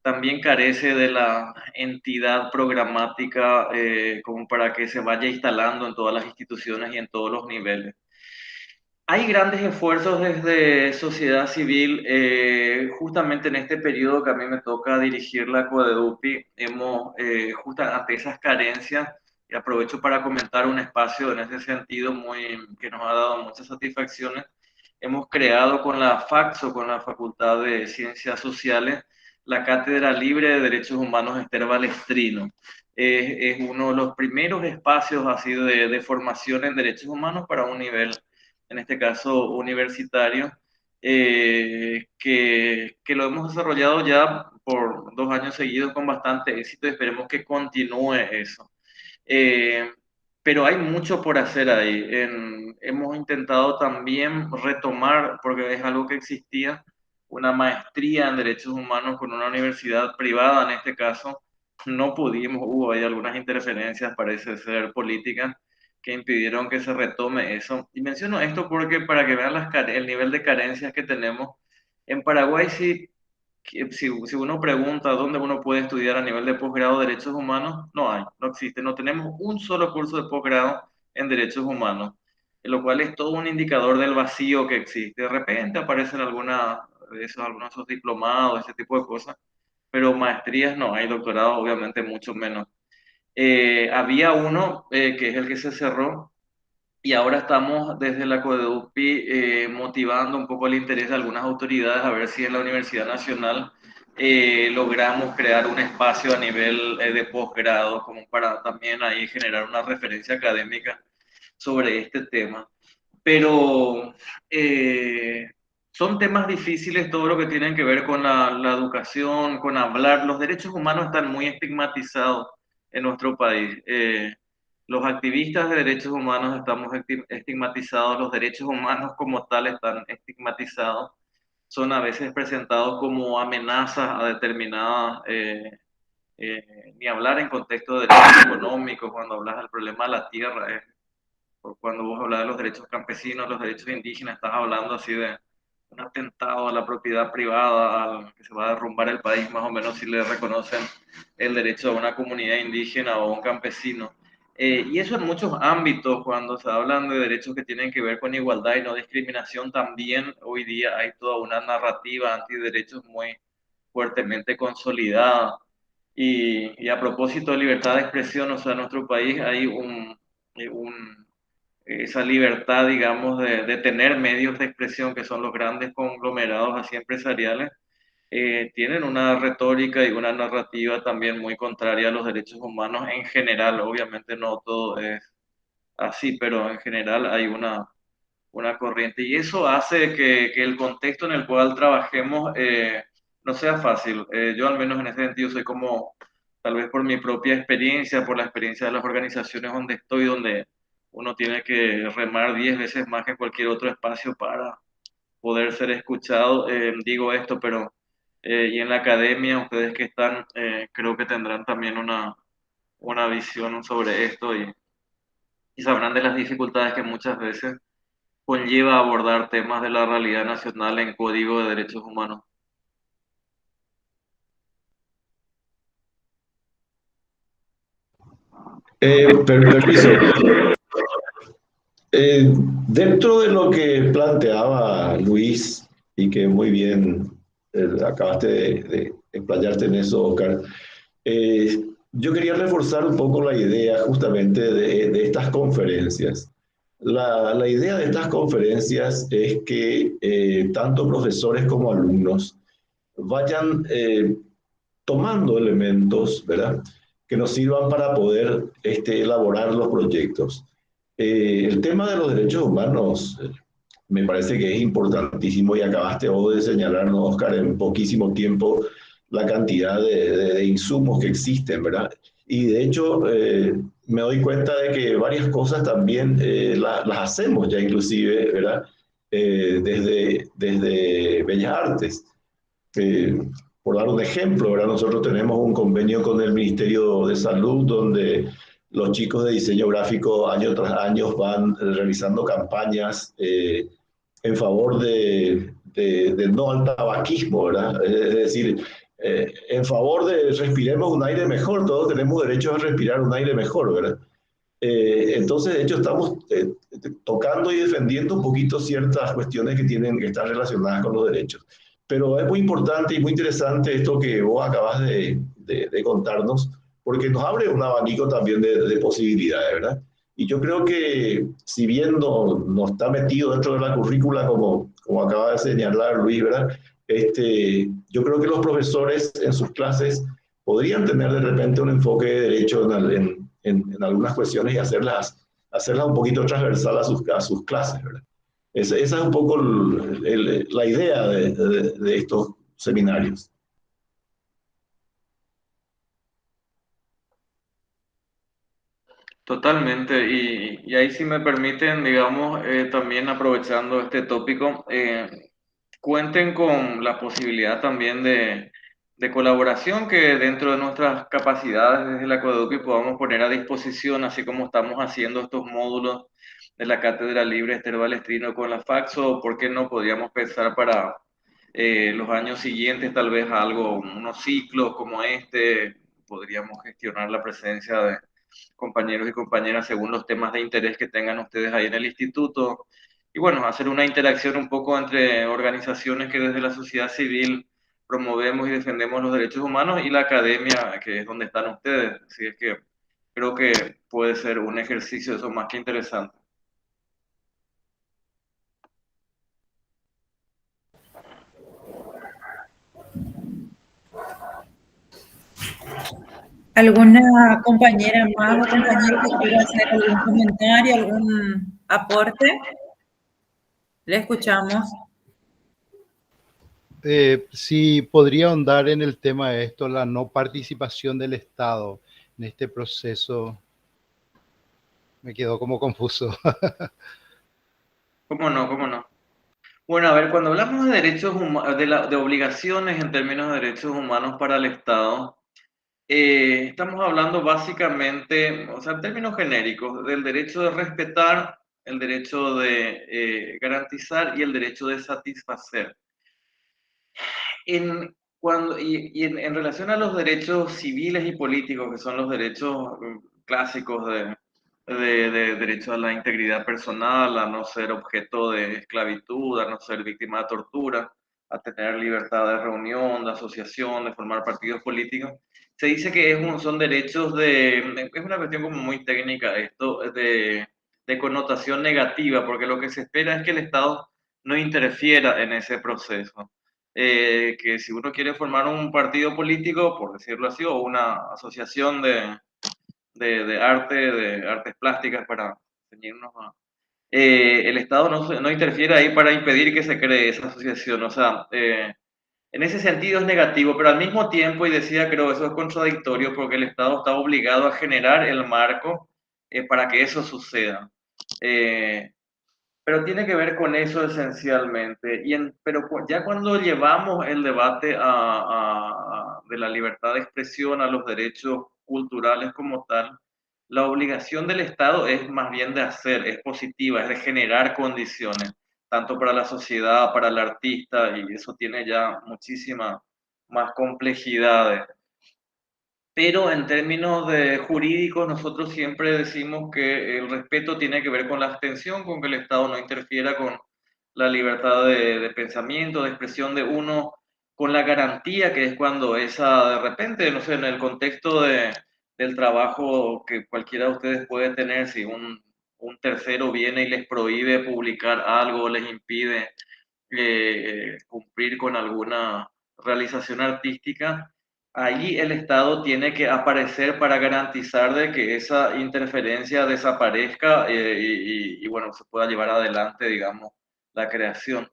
también carece de la entidad programática como para que se vaya instalando en todas las instituciones y en todos los niveles. Hay grandes esfuerzos desde sociedad civil, justamente en este periodo que a mí me toca dirigir la CODEUPI, hemos, justo ante esas carencias, y aprovecho para comentar un espacio en ese sentido que nos ha dado muchas satisfacciones, hemos creado con la FACSO, con la Facultad de Ciencias Sociales, la Cátedra Libre de Derechos Humanos Esther Balestrino. Es uno de los primeros espacios así de formación en derechos humanos para un nivel, en este caso universitario, que lo hemos desarrollado ya por 2 años seguidos con bastante éxito y esperemos que continúe eso. Pero hay mucho por hacer ahí. Hemos intentado también retomar, porque es algo que existía, una maestría en derechos humanos con una universidad privada en este caso. No pudimos, hubo ahí algunas interferencias, parece ser políticas, que impidieron que se retome eso. Y menciono esto porque para que vean el nivel de carencias que tenemos, en Paraguay sí, si uno pregunta dónde uno puede estudiar a nivel de posgrado de derechos humanos, no hay, no existe, no tenemos un solo curso de posgrado en derechos humanos, lo cual es todo un indicador del vacío que existe. De repente aparecen algunos de esos diplomados, ese tipo de cosas, pero maestrías no hay, doctorados obviamente mucho menos. Había uno que es el que se cerró y ahora estamos desde la CODEUPI motivando un poco el interés de algunas autoridades a ver si en la Universidad Nacional logramos crear un espacio a nivel de posgrado como para también ahí generar una referencia académica sobre este tema. Pero son temas difíciles todo lo que tienen que ver con la educación, con hablar. Los derechos humanos están muy estigmatizados en nuestro país. Los activistas de derechos humanos estamos estigmatizados, los derechos humanos como tal están estigmatizados, son a veces presentados como amenazas a determinadas, ni hablar en contexto de derechos económicos, cuando hablas del problema de la tierra, cuando vos hablas de los derechos campesinos, los derechos indígenas, estás hablando así de un atentado a la propiedad privada, al que se va a derrumbar el país, más o menos si le reconocen el derecho a una comunidad indígena o a un campesino. Y eso en muchos ámbitos, cuando se hablan de derechos que tienen que ver con igualdad y no discriminación, también hoy día hay toda una narrativa antiderechos muy fuertemente consolidada. Y a propósito de libertad de expresión, o sea, en nuestro país hay esa libertad, digamos, de tener medios de expresión que son los grandes conglomerados así empresariales, tienen una retórica y una narrativa también muy contraria a los derechos humanos en general. Obviamente no todo es así, pero en general hay una corriente y eso hace que el contexto en el cual trabajemos no sea fácil. Yo al menos en ese sentido soy como, tal vez por mi propia experiencia, por la experiencia de las organizaciones donde estoy, donde uno tiene que remar 10 veces más que en cualquier otro espacio para poder ser escuchado. Digo esto, pero y en la academia, ustedes que están, creo que tendrán también una visión sobre esto y sabrán de las dificultades que muchas veces conlleva abordar temas de la realidad nacional en código de derechos humanos. Permiso. Dentro de lo que planteaba Luis, y que muy bien acabaste de explayarte en eso, Oscar, yo quería reforzar un poco la idea justamente de estas conferencias. La idea de estas conferencias es que tanto profesores como alumnos vayan tomando elementos, ¿verdad?, que nos sirvan para poder elaborar los proyectos. El tema de los derechos humanos me parece que es importantísimo y acabaste vos de señalarnos, Oscar, en poquísimo tiempo la cantidad de insumos que existen, ¿verdad? Y de hecho me doy cuenta de que varias cosas también las hacemos ya inclusive, ¿verdad? Desde Bellas Artes. Por dar un ejemplo, ¿verdad? Nosotros tenemos un convenio con el Ministerio de Salud donde los chicos de diseño gráfico año tras año van realizando campañas en favor del no al tabaquismo, ¿verdad? Es decir, en favor de respiremos un aire mejor, todos tenemos derecho a respirar un aire mejor, ¿verdad? Entonces, de hecho, estamos tocando y defendiendo un poquito ciertas cuestiones que están relacionadas con los derechos. Pero es muy importante y muy interesante esto que vos acabas de contarnos, porque nos abre un abanico también de posibilidades, ¿verdad? Y yo creo que si bien no está metido dentro de la currícula, como acaba de señalar Luis, ¿verdad? Yo creo que los profesores en sus clases podrían tener de repente un enfoque de derecho en algunas cuestiones y hacerlas un poquito transversal a sus clases, ¿verdad? Esa es un poco la idea de estos seminarios. Totalmente, y ahí si me permiten, digamos, también aprovechando este tópico, cuenten con la posibilidad también de colaboración que dentro de nuestras capacidades desde la Codedupi podamos poner a disposición, así como estamos haciendo estos módulos de la Cátedra Libre Esther Balestrino con la Faxo, ¿por qué no podríamos pensar para los años siguientes tal vez algo, unos ciclos como este, podríamos gestionar la presencia de compañeros y compañeras según los temas de interés que tengan ustedes ahí en el instituto. Y bueno, hacer una interacción un poco entre organizaciones que desde la sociedad civil promovemos y defendemos los derechos humanos y la academia, que es donde están ustedes. Así es que creo que puede ser un ejercicio de eso más que interesante. ¿Alguna compañera más o compañero que quiera hacer algún comentario, algún aporte? Le escuchamos. Si podría ahondar en el tema de esto, la no participación del Estado en este proceso, me quedó como confuso. ¿Cómo no? ¿Cómo no? Bueno, a ver, cuando hablamos de derechos humanos, de obligaciones en términos de derechos humanos para el Estado, estamos hablando básicamente, o sea, en términos genéricos, del derecho de respetar, el derecho de garantizar y el derecho de satisfacer. En relación a los derechos civiles y políticos, que son los derechos clásicos de derecho a la integridad personal, a no ser objeto de esclavitud, a no ser víctima de tortura, a tener libertad de reunión, de asociación, de formar partidos políticos, se dice que son derechos es una cuestión como muy técnica esto, de connotación negativa, porque lo que se espera es que el Estado no interfiera en ese proceso. Que si uno quiere formar un partido político, por decirlo así, o una asociación de arte, de artes plásticas para ceñirnos a... el Estado no interfiere ahí para impedir que se cree esa asociación. O sea, en ese sentido es negativo, pero al mismo tiempo, y decía, creo, eso es contradictorio porque el Estado está obligado a generar el marco para que eso suceda. Pero tiene que ver con eso esencialmente. Pero ya cuando llevamos el debate de la libertad de expresión a los derechos culturales como tal, la obligación del Estado es más bien de hacer, es positiva, es de generar condiciones, tanto para la sociedad, para el artista, y eso tiene ya muchísimas más complejidades. Pero en términos jurídicos, nosotros siempre decimos que el respeto tiene que ver con la abstención, con que el Estado no interfiera con la libertad de pensamiento, de expresión de uno, con la garantía que es cuando esa, de repente, no sé, en el contexto del trabajo que cualquiera de ustedes puede tener, si un tercero viene y les prohíbe publicar algo, les impide cumplir con alguna realización artística, ahí el Estado tiene que aparecer para garantizar de que esa interferencia desaparezca y bueno, se pueda llevar adelante, digamos, la creación.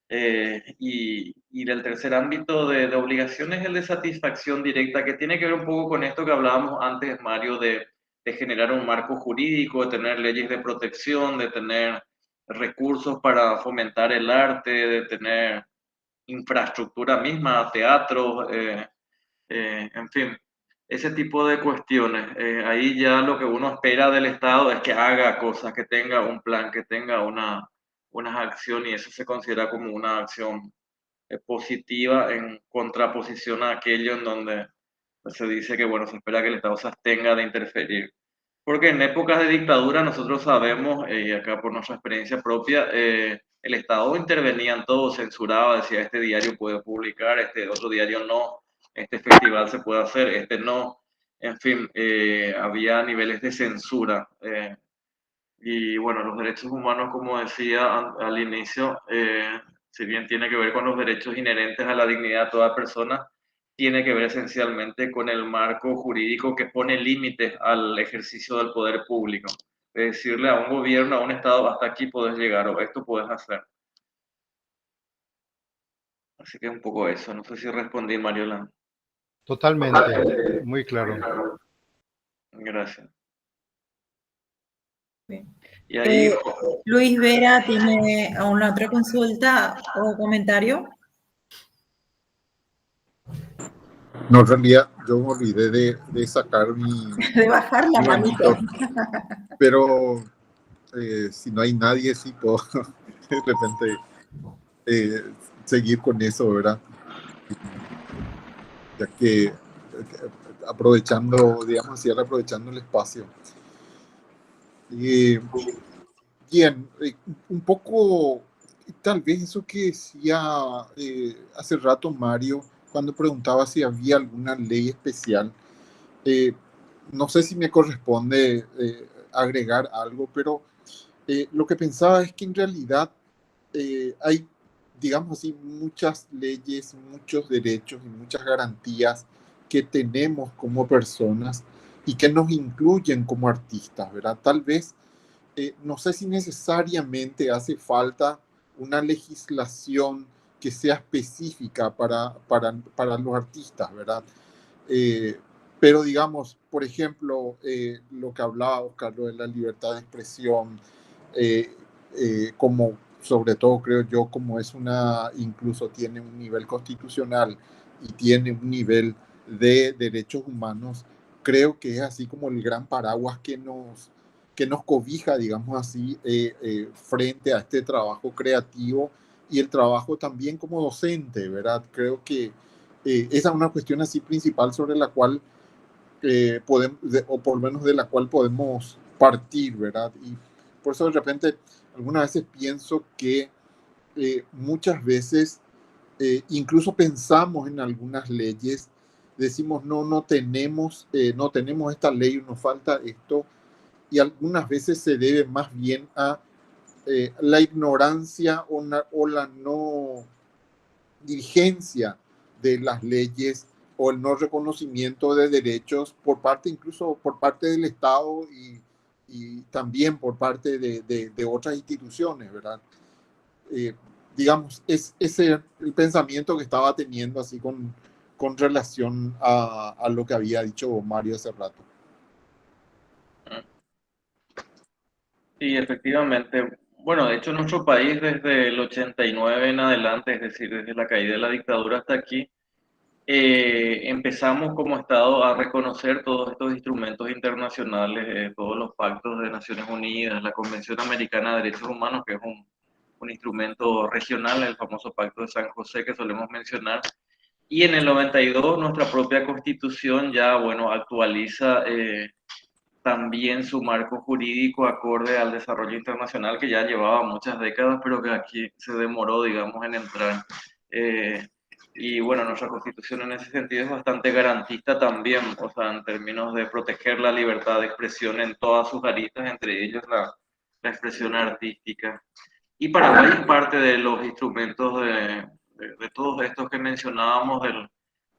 Y del tercer ámbito de obligación es el de satisfacción directa, que tiene que ver un poco con esto que hablábamos antes, Mario, de generar un marco jurídico, de tener leyes de protección, de tener recursos para fomentar el arte, de tener infraestructura misma, teatros, en fin, ese tipo de cuestiones. Ahí ya lo que uno espera del Estado es que haga cosas, que tenga un plan, que tenga unas acciones y eso se considera como una acción positiva en contraposición a aquello en donde se dice que, bueno, se espera que el Estado se abstenga de interferir. Porque en épocas de dictadura nosotros sabemos, y acá por nuestra experiencia propia, el Estado intervenía en todo, censuraba, decía este diario puede publicar, este otro diario no, este festival se puede hacer, este no, en fin, había niveles de censura. Y bueno, los derechos humanos, como decía al inicio, si bien tiene que ver con los derechos inherentes a la dignidad de toda persona, tiene que ver esencialmente con el marco jurídico que pone límites al ejercicio del poder público. Es decirle a un gobierno, a un Estado, hasta aquí puedes llegar o esto puedes hacer. Así que es un poco eso. No sé si respondí, Mariola. Totalmente, muy claro. Gracias. Bien. Y ahí, Luis Vera tiene una otra consulta o comentario. No, en realidad yo me olvidé de sacar De bajar la mi manito. pero si no hay nadie, sí puedo de repente seguir con eso, ¿verdad? Ya que aprovechando, digamos así, aprovechando el espacio. Bien, un poco, tal vez eso que decía hace rato Mario, cuando preguntaba si había alguna ley especial. Eh, no sé si me corresponde agregar algo, pero lo que pensaba es que en realidad hay, digamos así, muchas leyes, muchos derechos y muchas garantías que tenemos como personas y que nos incluyen como artistas, ¿verdad? Tal vez, no sé si necesariamente hace falta una legislación que sea específica para los artistas, ¿verdad? Eh, pero digamos, por ejemplo, lo que hablaba Oscar, lo de la libertad de expresión, eh, como sobre todo creo yo, como es una, incluso tiene un nivel constitucional y tiene un nivel de derechos humanos, creo que es así como el gran paraguas que nos cobija, digamos así, frente a este trabajo creativo y el trabajo también como docente, ¿verdad? Creo que esa es una cuestión así principal sobre la cual podemos, o por lo menos de la cual podemos partir, ¿verdad? Y por eso de repente algunas veces pienso que muchas veces incluso pensamos en algunas leyes, decimos no tenemos esta ley, nos falta esto, y algunas veces se debe más bien a la ignorancia o la no dirigencia de las leyes o el no reconocimiento de derechos por parte, incluso por parte del Estado y también por parte de otras instituciones, ¿verdad? Eh, digamos, es ese el pensamiento que estaba teniendo así con relación a lo que había dicho Mario hace rato. sí, efectivamente. Bueno, de hecho, nuestro país desde el 89 en adelante, es decir, desde la caída de la dictadura hasta aquí, empezamos como Estado a reconocer todos estos instrumentos internacionales, todos los pactos de Naciones Unidas, la Convención Americana de Derechos Humanos, que es un instrumento regional, el famoso Pacto de San José que solemos mencionar. Y en el 92 nuestra propia Constitución ya, bueno, actualiza también su marco jurídico acorde al desarrollo internacional que ya llevaba muchas décadas, pero que aquí se demoró, digamos, en entrar. Y bueno, nuestra constitución en ese sentido es bastante garantista también, o sea, en términos de proteger la libertad de expresión en todas sus aristas, entre ellos la expresión artística. Y Paraguay es parte de los instrumentos de todos estos que mencionábamos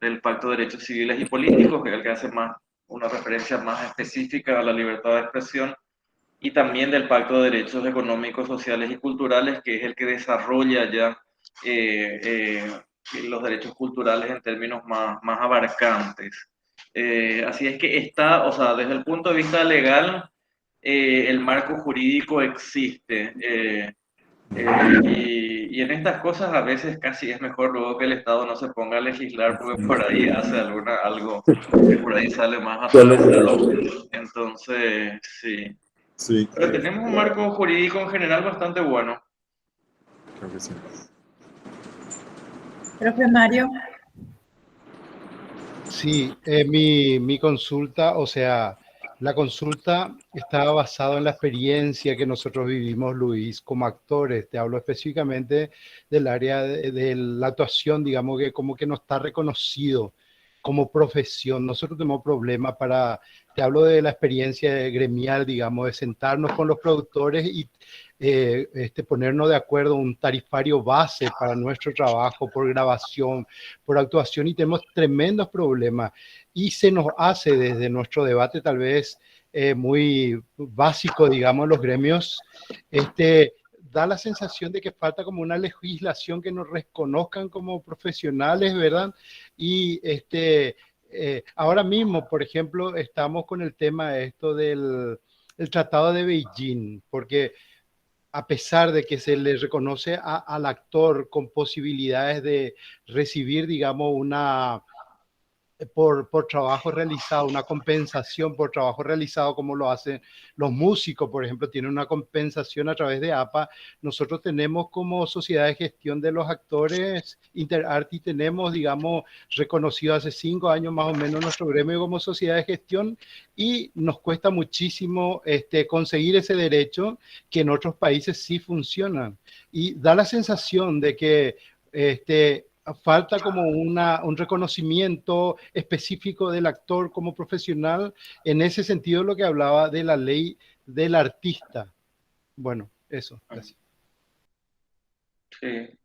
del Pacto de Derechos Civiles y Políticos, que es el que hace más una referencia más específica a la libertad de expresión, y también del Pacto de Derechos Económicos, Sociales y Culturales, que es el que desarrolla ya los derechos culturales en términos más abarcantes. Así es que está, o sea, desde el punto de vista legal, el marco jurídico existe. Y en estas cosas a veces casi es mejor luego que el Estado no se ponga a legislar porque por ahí hace algo que por ahí sale más atrás. Entonces, sí. Sí, Pero tenemos un marco jurídico en general bastante bueno. creo que sí. Profe Mario. Sí, mi consulta, o sea, la consulta estaba basada en la experiencia que nosotros vivimos, Luis, como actores. Te hablo específicamente del área de la actuación, digamos que como que no está reconocido como profesión. Nosotros tenemos problemas para, te hablo de la experiencia gremial, digamos, de sentarnos con los productores y ponernos de acuerdo un tarifario base para nuestro trabajo por grabación, por actuación, y tenemos tremendos problemas. Y se nos hace desde nuestro debate tal vez muy básico, digamos, los gremios, da la sensación de que falta como una legislación que nos reconozcan como profesionales, ¿verdad? Y ahora mismo, por ejemplo, estamos con el tema esto el Tratado de Beijing, porque a pesar de que se le reconoce al actor con posibilidades de recibir, digamos, por trabajo realizado, una compensación por trabajo realizado, como lo hacen los músicos, por ejemplo, tienen una compensación a través de APA. Nosotros tenemos como sociedad de gestión de los actores Interarty, tenemos, digamos, reconocido hace 5 años más o menos nuestro gremio como sociedad de gestión, y nos cuesta muchísimo conseguir ese derecho que en otros países sí funcionan. Y da la sensación de que falta como un reconocimiento específico del actor como profesional. En ese sentido, lo que hablaba de la ley del artista. Bueno, eso, gracias. Sí.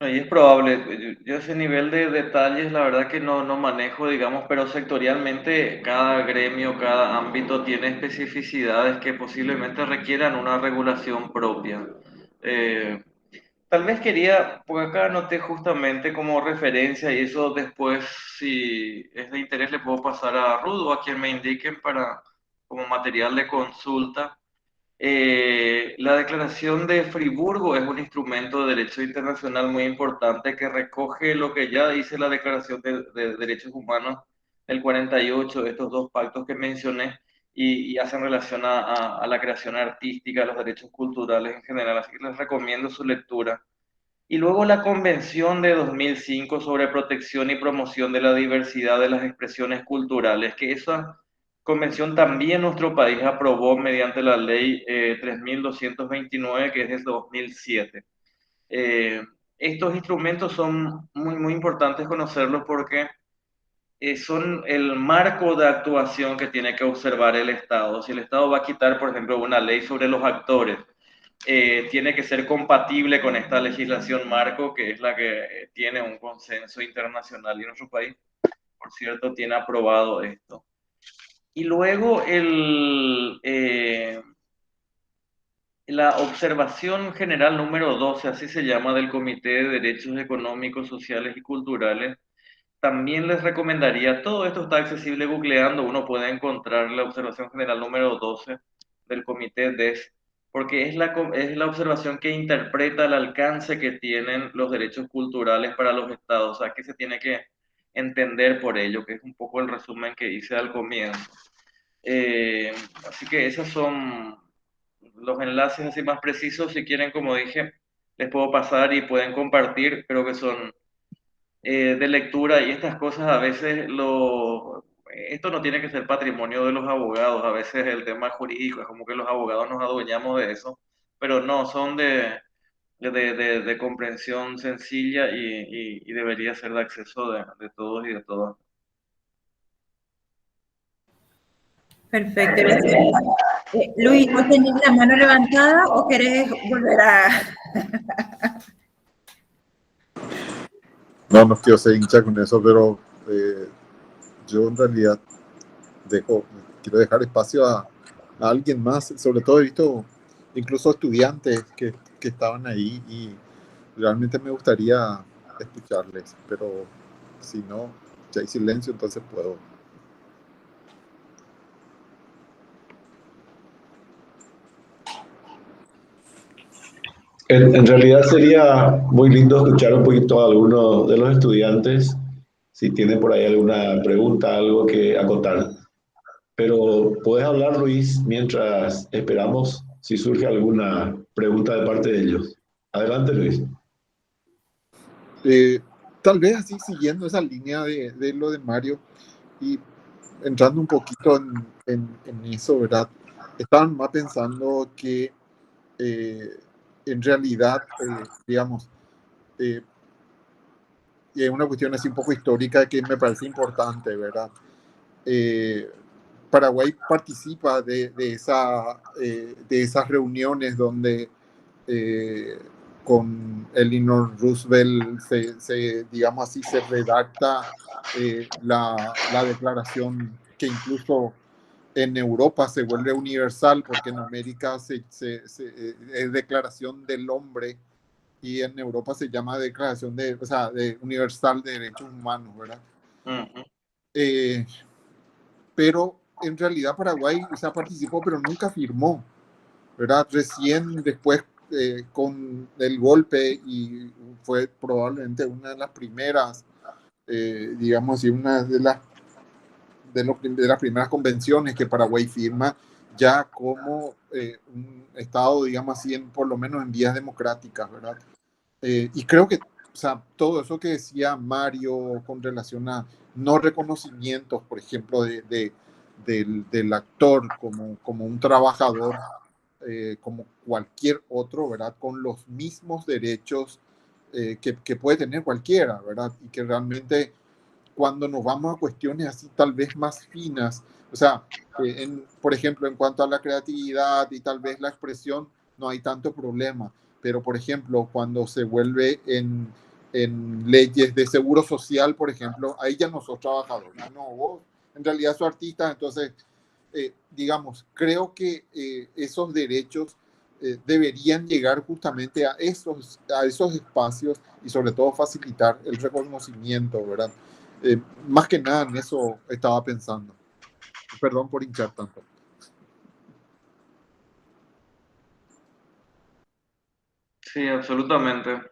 Y es probable, yo ese nivel de detalles la verdad que no manejo, digamos, pero sectorialmente cada gremio, cada ámbito tiene especificidades que posiblemente requieran una regulación propia. Eh, Tal vez quería, porque acá anoté justamente como referencia y eso después, si es de interés, le puedo pasar a Rudo, a quien me indiquen para como material de consulta. La Declaración de Friburgo es un instrumento de derecho internacional muy importante que recoge lo que ya dice la Declaración de Derechos Humanos del 48, estos dos pactos que mencioné, y hacen relación a la creación artística, a los derechos culturales en general, así que les recomiendo su lectura. Y luego la Convención de 2005 sobre protección y promoción de la diversidad de las expresiones culturales, que esa convención también nuestro país aprobó mediante la ley 3229, que es del 2007. Eh, Estos instrumentos son muy importantes conocerlos porque son el marco de actuación que tiene que observar el Estado. Si el Estado va a quitar, por ejemplo, una ley sobre los actores, tiene que ser compatible con esta legislación marco, que es la que tiene un consenso internacional, y nuestro país, por cierto, tiene aprobado esto. Y luego la observación general número 12, así se llama, del Comité de Derechos Económicos, Sociales y Culturales, también les recomendaría, todo esto está accesible googleando, uno puede encontrar la observación general número 12 del Comité DES, porque es la observación que interpreta el alcance que tienen los derechos culturales para los estados, o sea, que se tiene que entender por ello, que es un poco el resumen que hice al comienzo. Así que esos son los enlaces así más precisos, si quieren, como dije, les puedo pasar y pueden compartir, creo que son de lectura, y estas cosas a veces esto no tiene que ser patrimonio de los abogados, a veces el tema jurídico es como que los abogados nos adueñamos de eso, pero no, son de comprensión sencilla y debería ser de acceso de todos y de todas. Perfecto, gracias. Luis, ¿vos tenés la mano levantada o querés volver a...? No quiero ser hincha con eso, pero yo en realidad quiero dejar espacio a alguien más. Sobre todo he visto incluso estudiantes que estaban ahí y realmente me gustaría escucharles, pero si no, si hay silencio, entonces puedo. En realidad sería muy lindo escuchar un poquito a alguno de los estudiantes, si tienen por ahí alguna pregunta, algo que acotar. Pero puedes hablar, Luis, mientras esperamos si surge alguna pregunta de parte de ellos. Adelante, Luis. Tal vez así siguiendo esa línea de lo de Mario y entrando un poquito en eso, ¿verdad? Estaban más pensando que en realidad, digamos, y es una cuestión así un poco histórica que me parece importante, ¿verdad? Paraguay participa de esas reuniones donde con Eleanor Roosevelt digamos así, se redacta la declaración que incluso en Europa se vuelve universal, porque en América es declaración del hombre y en Europa se llama declaración de universal de derechos humanos, ¿verdad? Uh-huh. Pero en realidad Paraguay, o sea, participó, pero nunca firmó, ¿verdad? Recién después con el golpe, y fue probablemente una de las primeras, digamos, y una de las primeras convenciones que Paraguay firma ya como un Estado, digamos así, por lo menos en vías democráticas, ¿verdad? Y creo que, o sea, todo eso que decía Mario con relación a no reconocimientos, por ejemplo, del actor como un trabajador, como cualquier otro, ¿verdad? Con los mismos derechos que puede tener cualquiera, ¿verdad? Y que realmente cuando nos vamos a cuestiones así tal vez más finas, o sea, por ejemplo, en cuanto a la creatividad y tal vez la expresión, no hay tanto problema, pero por ejemplo, cuando se vuelve en leyes de seguro social, por ejemplo, ahí ya no sos trabajador, no, vos en realidad sos artista, entonces, digamos, creo que esos derechos deberían llegar justamente a esos espacios y sobre todo facilitar el reconocimiento, ¿verdad? Más que nada en eso estaba pensando. Perdón por hinchar tanto. Sí, absolutamente.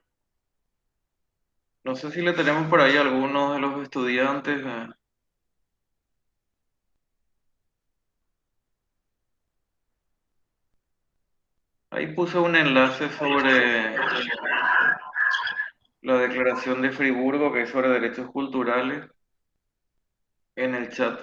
No sé si le tenemos por ahí a algunos de los estudiantes. Ahí puse un enlace sobre la Declaración de Friburgo, que es sobre derechos culturales, en el chat.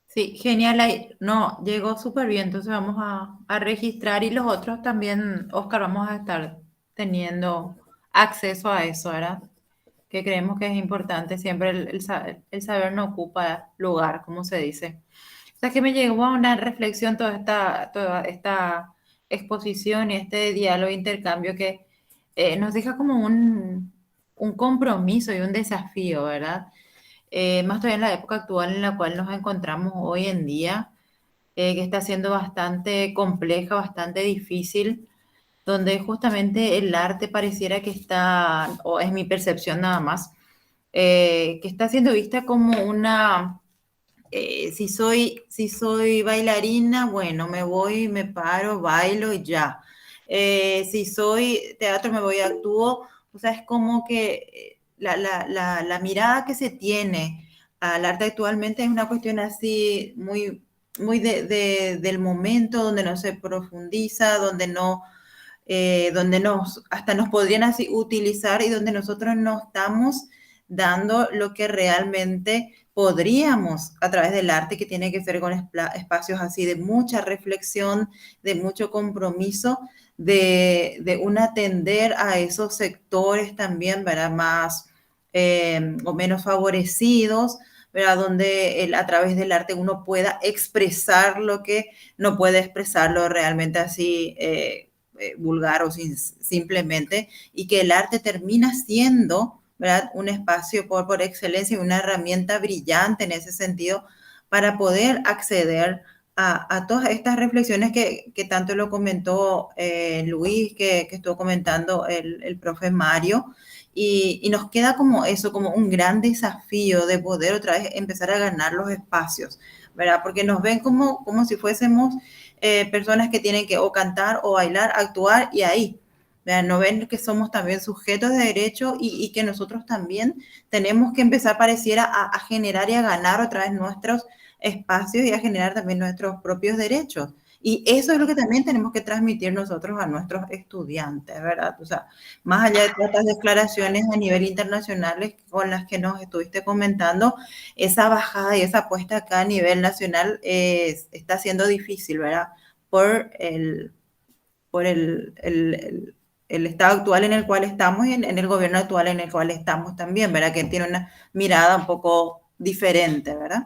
Sí, genial. No, llegó súper bien, entonces vamos a registrar y los otros también, Oscar, vamos a estar teniendo acceso a eso, ¿verdad? Que creemos que es importante, siempre el saber no ocupa lugar, como se dice. O sea, que me llegó a una reflexión toda esta exposición y este diálogo e intercambio que nos deja como un compromiso y un desafío, ¿verdad? Más todavía en la época actual en la cual nos encontramos hoy en día, que está siendo bastante compleja, bastante difícil, donde justamente el arte pareciera que está, o es mi percepción nada más, que está siendo vista como una, si soy bailarina, bueno, me voy, me paro, bailo y ya. Si soy teatro, me voy, actúo. O sea, es como que la mirada que se tiene al arte actualmente es una cuestión así muy, muy del momento, donde no se profundiza, donde hasta nos podrían así utilizar y donde nosotros no estamos dando lo que realmente podríamos a través del arte, que tiene que ser con espacios así de mucha reflexión, de mucho compromiso, de un atender a esos sectores también, ¿verdad? Más o menos favorecidos, ¿verdad? Donde a través del arte uno pueda expresar lo que no puede expresarlo realmente así vulgar o simplemente, y que el arte termina siendo, ¿verdad? Un espacio por excelencia y una herramienta brillante en ese sentido para poder acceder a todas estas reflexiones que tanto lo comentó Luis, que estuvo comentando el profe Mario, y nos queda como eso, como un gran desafío de poder otra vez empezar a ganar los espacios, ¿verdad? Porque nos ven como si fuésemos personas que tienen que o cantar o bailar, actuar y ahí. ¿Verdad? No ven que somos también sujetos de derecho y que nosotros también tenemos que empezar, pareciera, a generar y a ganar otra vez nuestros espacios y a generar también nuestros propios derechos. Y eso es lo que también tenemos que transmitir nosotros a nuestros estudiantes, ¿verdad? O sea, más allá de todas estas declaraciones a nivel internacional con las que nos estuviste comentando, esa bajada y esa puesta acá a nivel nacional está siendo difícil, ¿verdad? Por el estado actual en el cual estamos y en el gobierno actual en el cual estamos también, ¿verdad? Que tiene una mirada un poco diferente, ¿verdad?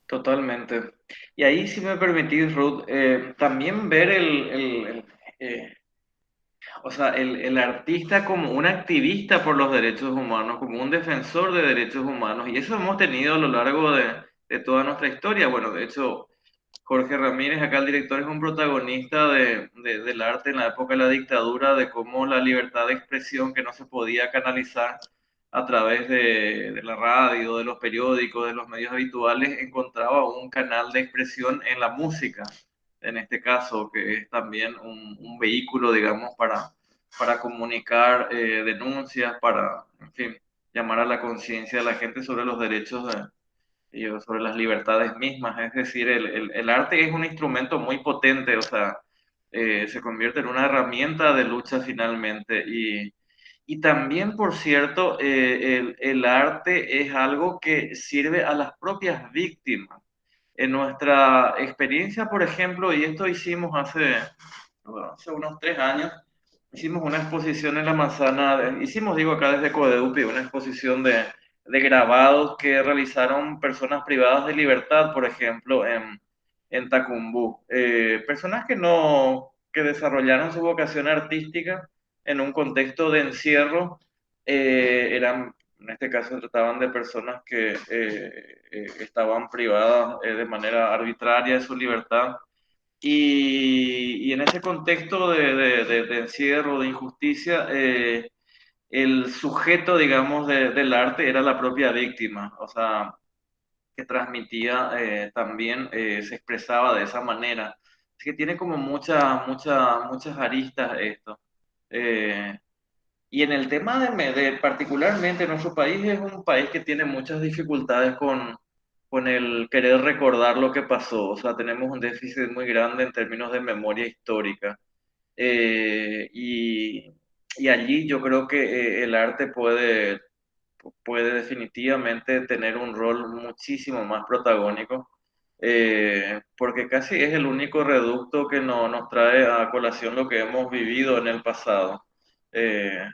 Totalmente. Y ahí, si me permitís, Ruth, también ver o sea, el artista como un activista por los derechos humanos, como un defensor de derechos humanos. Y eso hemos tenido a lo largo de toda nuestra historia. Bueno, de hecho, Jorge Ramírez, acá el director, es un protagonista del arte en la época de la dictadura, de cómo la libertad de expresión que no se podía canalizar a través de la radio, de los periódicos, de los medios habituales, encontraba un canal de expresión en la música, en este caso, que es también un vehículo, digamos, para comunicar denuncias, para, en fin, llamar a la conciencia de la gente sobre los derechos y sobre las libertades mismas. Es decir, el arte es un instrumento muy potente, o sea, se convierte en una herramienta de lucha finalmente. Y también, por cierto, el arte es algo que sirve a las propias víctimas. En nuestra experiencia, por ejemplo, y esto hicimos hace unos 3 años, hicimos una exposición en la manzana, hicimos, digo, acá desde Codedupi, una exposición de grabados que realizaron personas privadas de libertad, por ejemplo, en Tacumbú. Personas que no, que desarrollaron su vocación artística en un contexto de encierro, eran, en este caso, trataban de personas que estaban privadas de manera arbitraria de su libertad. Y en ese contexto de encierro, de injusticia, el sujeto, digamos, del arte era la propia víctima, o sea, que transmitía también, se expresaba de esa manera. Así que tiene como muchas aristas esto. Eh, y en el tema particularmente nuestro país es un país que tiene muchas dificultades con el querer recordar lo que pasó. O sea, tenemos un déficit muy grande en términos de memoria histórica. Eh, y, y allí yo creo que el arte puede definitivamente tener un rol muchísimo más protagónico, porque casi es el único reducto que nos trae a colación lo que hemos vivido en el pasado. Eh,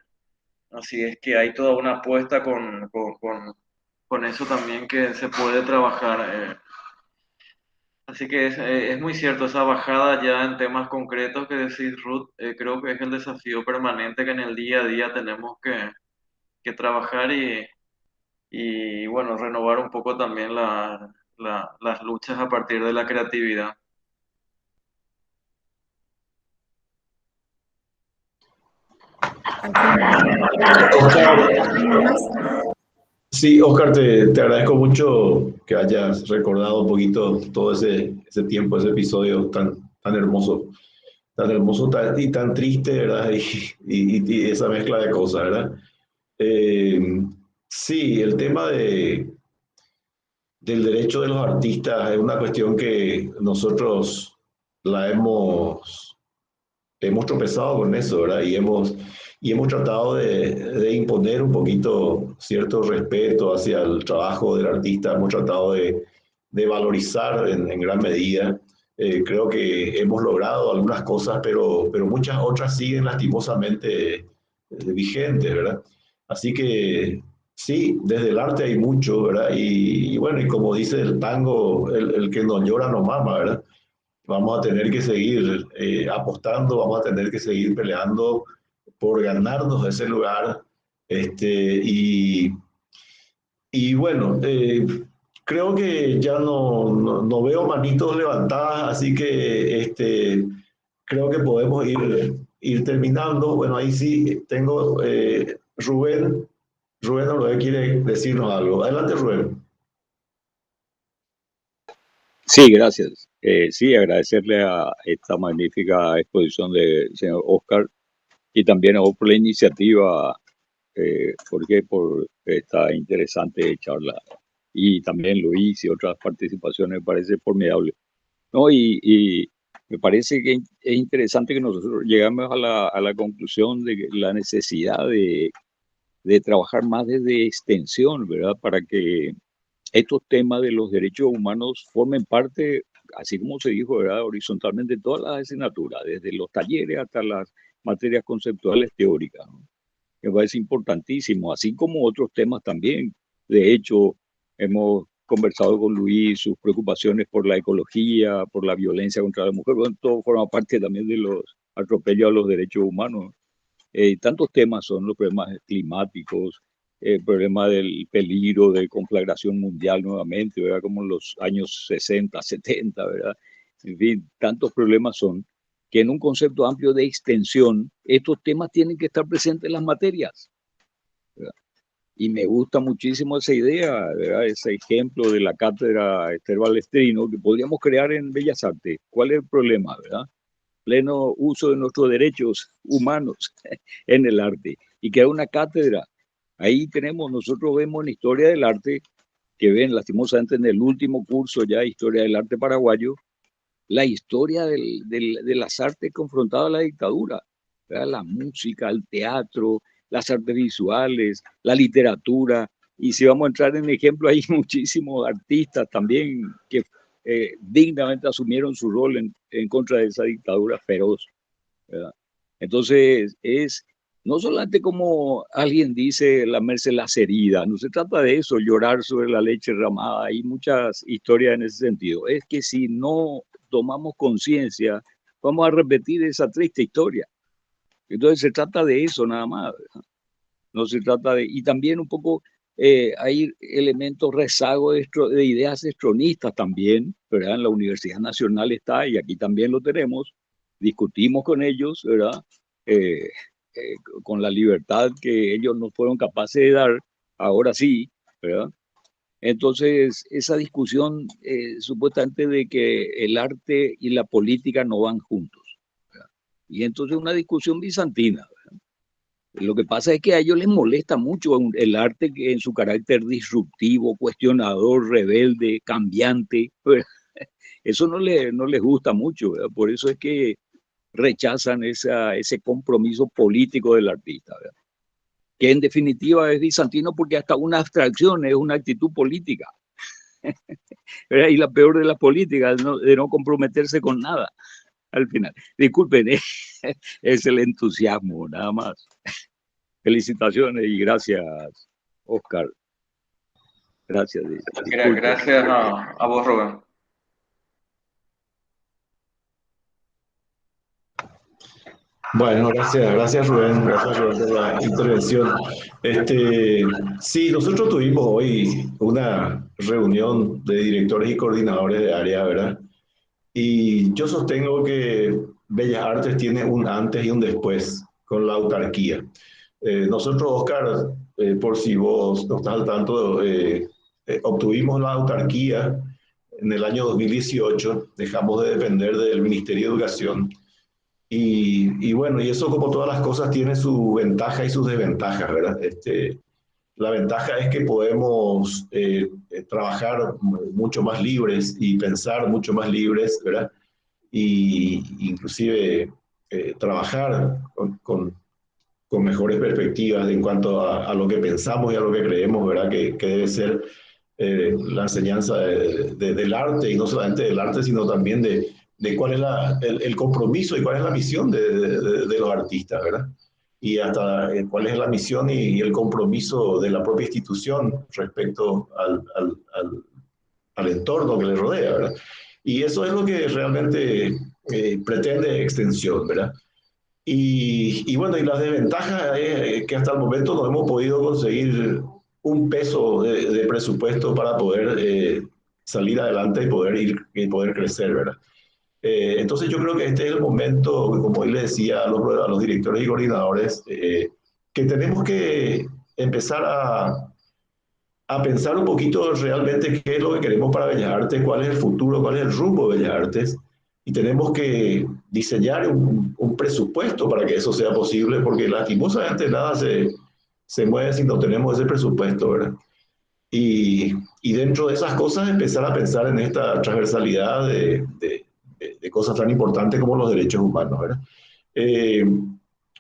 Así es que hay toda una apuesta con eso también que se puede trabajar. Así que es muy cierto, esa bajada ya en temas concretos que decís, Ruth, creo que es el desafío permanente que en el día a día tenemos que trabajar y, bueno, renovar un poco también las luchas a partir de la creatividad. Sí, Oscar, te agradezco mucho que hayas recordado un poquito todo ese tiempo, ese episodio tan hermoso, y tan triste, ¿verdad? Y esa mezcla de cosas, ¿verdad? Eh, sí, el tema del derecho de los artistas es una cuestión que nosotros la hemos tropezado con eso, ¿verdad? Y hemos tratado de imponer un poquito cierto respeto hacia el trabajo del artista, hemos tratado de valorizar en gran medida. Creo que hemos logrado algunas cosas, pero muchas otras siguen lastimosamente vigentes, ¿verdad? Así que sí, desde el arte hay mucho, ¿verdad? Y bueno, y como dice el tango, el que no llora no mama, ¿verdad? Vamos a tener que seguir apostando, vamos a tener que seguir peleando por ganarnos ese lugar. Y bueno, creo que ya no veo manitos levantadas, así que creo que podemos ir terminando. Bueno, ahí sí tengo Rubén. Rubén quiere decirnos algo. Adelante, Rubén. Sí, gracias. Sí, agradecerle a esta magnífica exposición del señor Oscar y también a vos por la iniciativa, porque por esta interesante charla. Y también Luis y otras participaciones me parece formidable. No, y me parece que es interesante que nosotros llegamos a la conclusión de que la necesidad de trabajar más desde extensión, ¿verdad? Para que estos temas de los derechos humanos formen parte, así como se dijo, ¿verdad? Horizontalmente de todas las asignaturas, desde los talleres hasta las materias conceptuales teóricas, ¿no? Me parece importantísimo, así como otros temas también. De hecho, hemos conversado con Luis sus preocupaciones por la ecología, por la violencia contra la mujer, bueno, todo forma parte también de los atropellos a los derechos humanos. Tantos temas son los problemas climáticos, el problema del peligro de conflagración mundial nuevamente, ¿verdad? Como en los años 60, 70, ¿verdad? en fin, tantos problemas son, que en un concepto amplio de extensión, estos temas tienen que estar presentes en las materias, ¿verdad? Y me gusta muchísimo esa idea, ¿verdad? Ese ejemplo de la cátedra Esther Balestrino que podríamos crear en Bellas Artes. ¿Cuál es el problema, verdad? Pleno uso de nuestros derechos humanos en el arte. Y crear una cátedra. Ahí tenemos, nosotros vemos en Historia del Arte, que ven lastimosamente en el último curso ya, Historia del Arte Paraguayo, la historia de las artes confrontadas a la dictadura, ¿verdad? La música, el teatro, las artes visuales, la literatura, y si vamos a entrar en ejemplo, hay muchísimos artistas también que dignamente asumieron su rol en contra de esa dictadura feroz, ¿verdad? Entonces, es no solamente como alguien dice, lamerse las heridas, no se trata de eso, llorar sobre la leche derramada, hay muchas historias en ese sentido, es que si no tomamos conciencia, vamos a repetir esa triste historia. Entonces se trata de eso nada más, ¿verdad? No se trata de... Y también un poco hay elementos rezagos de ideas estronistas también, ¿verdad? En la Universidad Nacional está, y aquí también lo tenemos, discutimos con ellos, ¿verdad? Con la libertad que ellos nos fueron capaces de dar, ahora sí, ¿verdad? Entonces, esa discusión supuestamente de que el arte y la política no van juntos, ¿verdad? Y entonces una discusión bizantina, ¿verdad? Lo que pasa es que a ellos les molesta mucho el arte en su carácter disruptivo, cuestionador, rebelde, cambiante, ¿verdad? Eso no les gusta mucho, ¿verdad? Por eso es que rechazan ese compromiso político del artista, ¿verdad? Que en definitiva es bizantino porque hasta una abstracción es una actitud política, ¿verdad? Y la peor de las políticas, de no comprometerse con nada al final. Disculpen, es el entusiasmo, nada más. Felicitaciones y gracias, Oscar. Gracias. Gracias a vos, Rubén. Bueno, gracias Rubén, por la intervención. Sí, nosotros tuvimos hoy una reunión de directores y coordinadores de área, ¿verdad? Y yo sostengo que Bellas Artes tiene un antes y un después con la autarquía. Nosotros, Oscar, por si vos no estás al tanto, obtuvimos la autarquía en el año 2018, dejamos de depender del Ministerio de Educación. Y bueno, y eso como todas las cosas tiene su ventaja y sus desventajas, ¿verdad? La ventaja es que podemos trabajar mucho más libres y pensar mucho más libres, ¿verdad? Y inclusive trabajar con mejores perspectivas en cuanto a lo que pensamos y a lo que creemos, ¿verdad? Que debe ser la enseñanza del arte, y no solamente del arte, sino también de cuál es el compromiso y cuál es la misión de los artistas, ¿verdad? Y hasta cuál es la misión y el compromiso de la propia institución respecto al entorno que le rodea, ¿verdad? Y eso es lo que realmente pretende extensión, ¿verdad? Y bueno, y las desventajas es que hasta el momento no hemos podido conseguir un peso de presupuesto para poder salir adelante y poder crecer, ¿verdad? Entonces yo creo que este es el momento, como hoy le decía a los directores y coordinadores, que tenemos que empezar a pensar un poquito realmente qué es lo que queremos para Bellas Artes, cuál es el futuro, cuál es el rumbo de Bellas Artes, y tenemos que diseñar un presupuesto para que eso sea posible, porque lastimosamente nada se mueve si no tenemos ese presupuesto, ¿verdad? Y dentro de esas cosas empezar a pensar en esta transversalidad de cosas tan importantes como los derechos humanos, ¿verdad?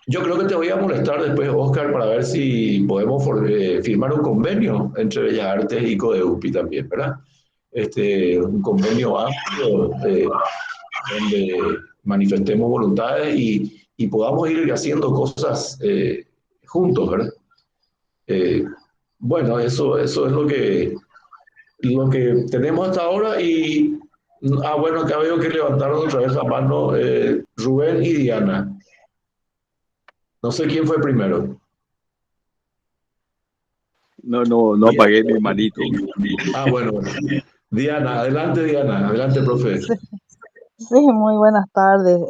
Yo creo que te voy a molestar después, Oscar, para ver si podemos firmar un convenio entre Bellas Artes y CODEUPI también, ¿verdad? Un convenio amplio donde manifestemos voluntades y podamos ir haciendo cosas juntos, ¿verdad? Bueno, eso es lo que tenemos hasta ahora y... bueno, acá veo que levantaron otra vez la mano Rubén y Diana. No sé quién fue primero. No apagué mi manito. Bueno. Diana, adelante, profe. Sí, muy buenas tardes.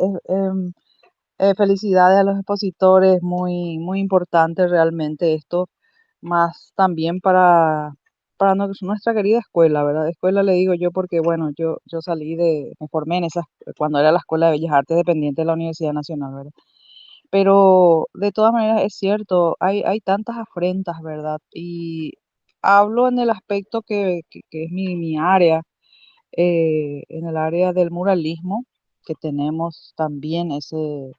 Felicidades a los expositores, muy, muy importante realmente esto, más también para nuestra querida escuela, ¿verdad? Escuela le digo yo porque, bueno, yo me formé en esa, cuando era la Escuela de Bellas Artes dependiente de la Universidad Nacional, ¿verdad? Pero de todas maneras es cierto, hay tantas afrentas, ¿verdad? Y hablo en el aspecto que es mi área, en el área del muralismo, que tenemos también estamos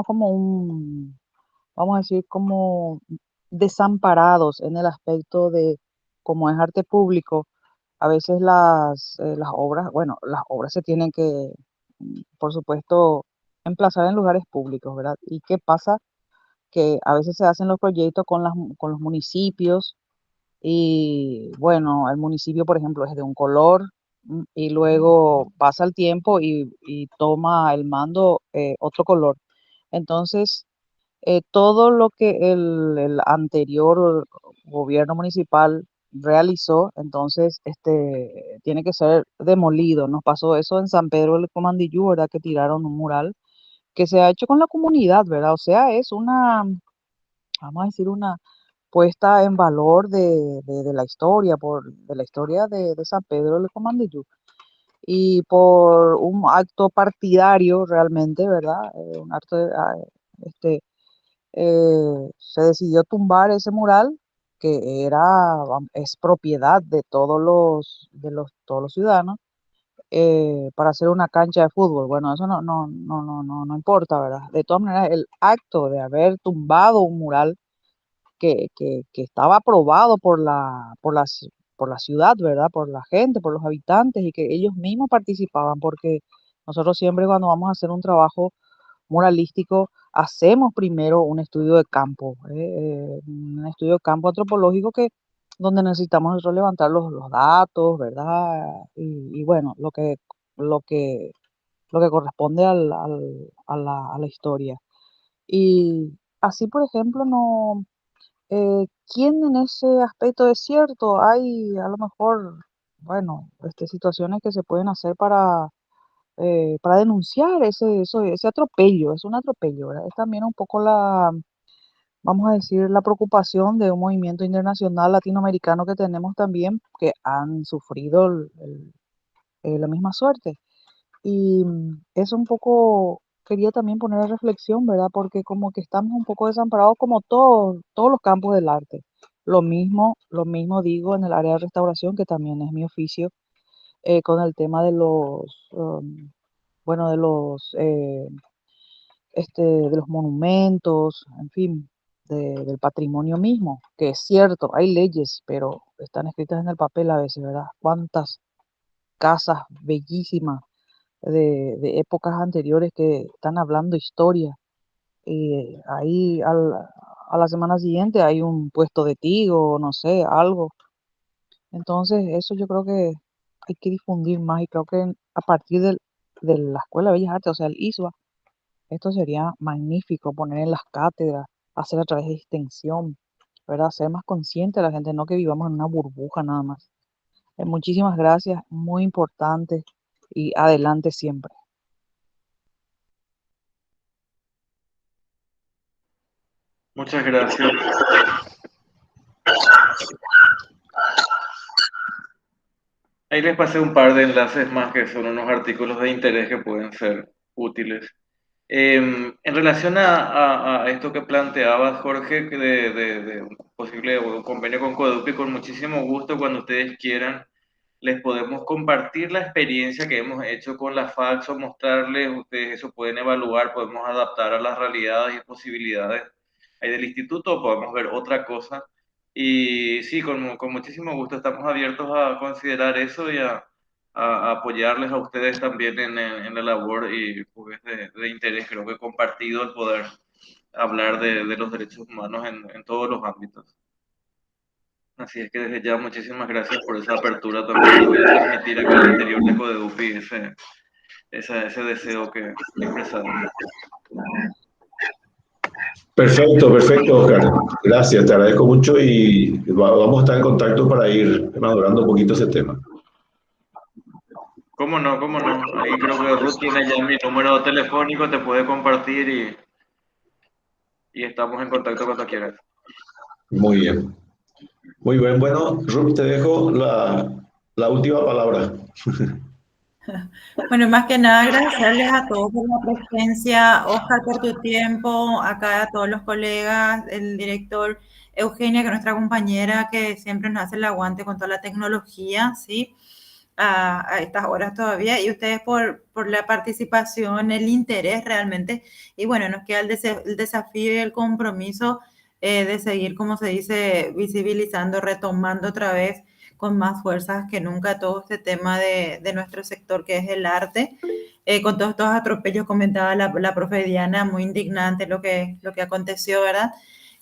como vamos a decir, como desamparados en el aspecto de, como es arte público, a veces las obras, bueno, las obras se tienen que, por supuesto, emplazar en lugares públicos, ¿verdad? ¿Y qué pasa? Que a veces se hacen los proyectos con los municipios y bueno, el municipio, por ejemplo, es de un color, y luego pasa el tiempo y toma el mando otro color. Entonces, todo lo que el anterior gobierno municipal realizó, entonces, tiene que ser demolido. Nos pasó eso en San Pedro del Comandillú, ¿verdad? Que tiraron un mural que se ha hecho con la comunidad, ¿verdad? O sea, es vamos a decir, una puesta en valor de la historia, de la historia de San Pedro de Comandillú. Y por un acto partidario realmente, ¿verdad? Un acto este, se decidió tumbar ese mural que es propiedad de todos los ciudadanos, para hacer una cancha de fútbol. Bueno, eso no importa, ¿verdad? De todas maneras, el acto de haber tumbado un mural que estaba aprobado por la ciudad, ¿verdad? Por la gente, por los habitantes y que ellos mismos participaban, porque nosotros siempre cuando vamos a hacer un trabajo muralístico, hacemos primero un estudio de campo, un estudio de campo antropológico donde necesitamos nosotros levantar los datos, ¿verdad? Y bueno, lo que, lo que corresponde a la historia. Y así, por ejemplo, no, ¿quién en ese aspecto es cierto? Hay a lo mejor, bueno, situaciones que se pueden hacer para denunciar ese atropello, es un atropello, ¿verdad? Es también un poco vamos a decir, la preocupación de un movimiento internacional latinoamericano que tenemos también, que han sufrido la misma suerte. Y eso un poco quería también poner en reflexión, ¿verdad? Porque como que estamos un poco desamparados como todos los campos del arte. Lo mismo digo en el área de restauración, que también es mi oficio, con el tema bueno, de los monumentos, en fin, del patrimonio mismo, que es cierto, hay leyes, pero están escritas en el papel a veces, ¿verdad? Cuántas casas bellísimas de épocas anteriores que están hablando historia. Y ahí a la semana siguiente hay un puesto de tigo, no sé, algo. Entonces, eso yo creo que hay que difundir más y creo que a partir de la Escuela de Bellas Artes, o sea, el ISBA, esto sería magnífico poner en las cátedras, hacer a través de extensión, ¿verdad? Ser más consciente de la gente, no que vivamos en una burbuja nada más. Muchísimas gracias, muy importante y adelante siempre. Muchas gracias. Ahí les pasé un par de enlaces más que son unos artículos de interés que pueden ser útiles. En relación a esto que planteabas, Jorge, que de un posible convenio con Coedup, y con muchísimo gusto, cuando ustedes quieran, les podemos compartir la experiencia que hemos hecho con la Falso, mostrarles, ustedes eso pueden evaluar, podemos adaptar a las realidades y posibilidades ahí del instituto, o podemos ver otra cosa. Y sí, con muchísimo gusto estamos abiertos a considerar eso y a apoyarles a ustedes también en la labor, y pues, de interés, creo que compartido el poder hablar de los derechos humanos en todos los ámbitos. Así es que desde ya muchísimas gracias por esa apertura también. Voy a transmitir acá al interior de Codedupi ese deseo que expresaron. Perfecto, perfecto, Oscar. Gracias, te agradezco mucho y vamos a estar en contacto para ir madurando un poquito ese tema. ¿Cómo no? ¿Cómo no? Ahí creo que Ruth tiene ya mi número telefónico, te puede compartir y estamos en contacto cuando quieras. Muy bien. Muy bien. Bueno, Ruth, te dejo la última palabra. Bueno, más que nada agradecerles a todos por la presencia, Oscar por tu tiempo, acá a todos los colegas, el director Eugenia, que es nuestra compañera que siempre nos hace el aguante con toda la tecnología, ¿sí? A estas horas todavía, y ustedes por la participación, el interés realmente, y bueno, nos queda el desafío y el compromiso de seguir, como se dice, visibilizando, retomando otra vez con más fuerzas que nunca todo este tema de nuestro sector que es el arte. Con todos estos atropellos comentaba la profe Diana, muy indignante lo que aconteció, ¿verdad?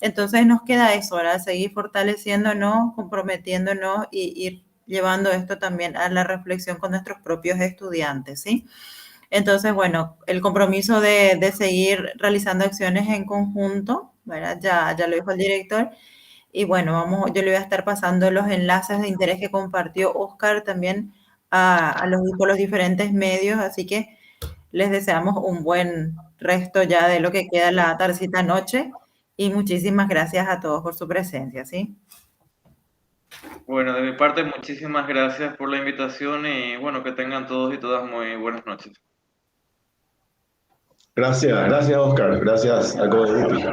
Entonces nos queda eso, ¿verdad? Seguir fortaleciéndonos, comprometiéndonos y ir llevando esto también a la reflexión con nuestros propios estudiantes, ¿sí? Entonces, bueno, el compromiso de seguir realizando acciones en conjunto, ¿verdad? Ya lo dijo el director. Y bueno, yo le voy a estar pasando los enlaces de interés que compartió Oscar también por los diferentes medios, así que les deseamos un buen resto ya de lo que queda la tardecita noche y muchísimas gracias a todos por su presencia, ¿sí? Bueno, de mi parte, muchísimas gracias por la invitación y bueno, que tengan todos y todas muy buenas noches. Gracias, Oscar. Gracias a CODEUPI.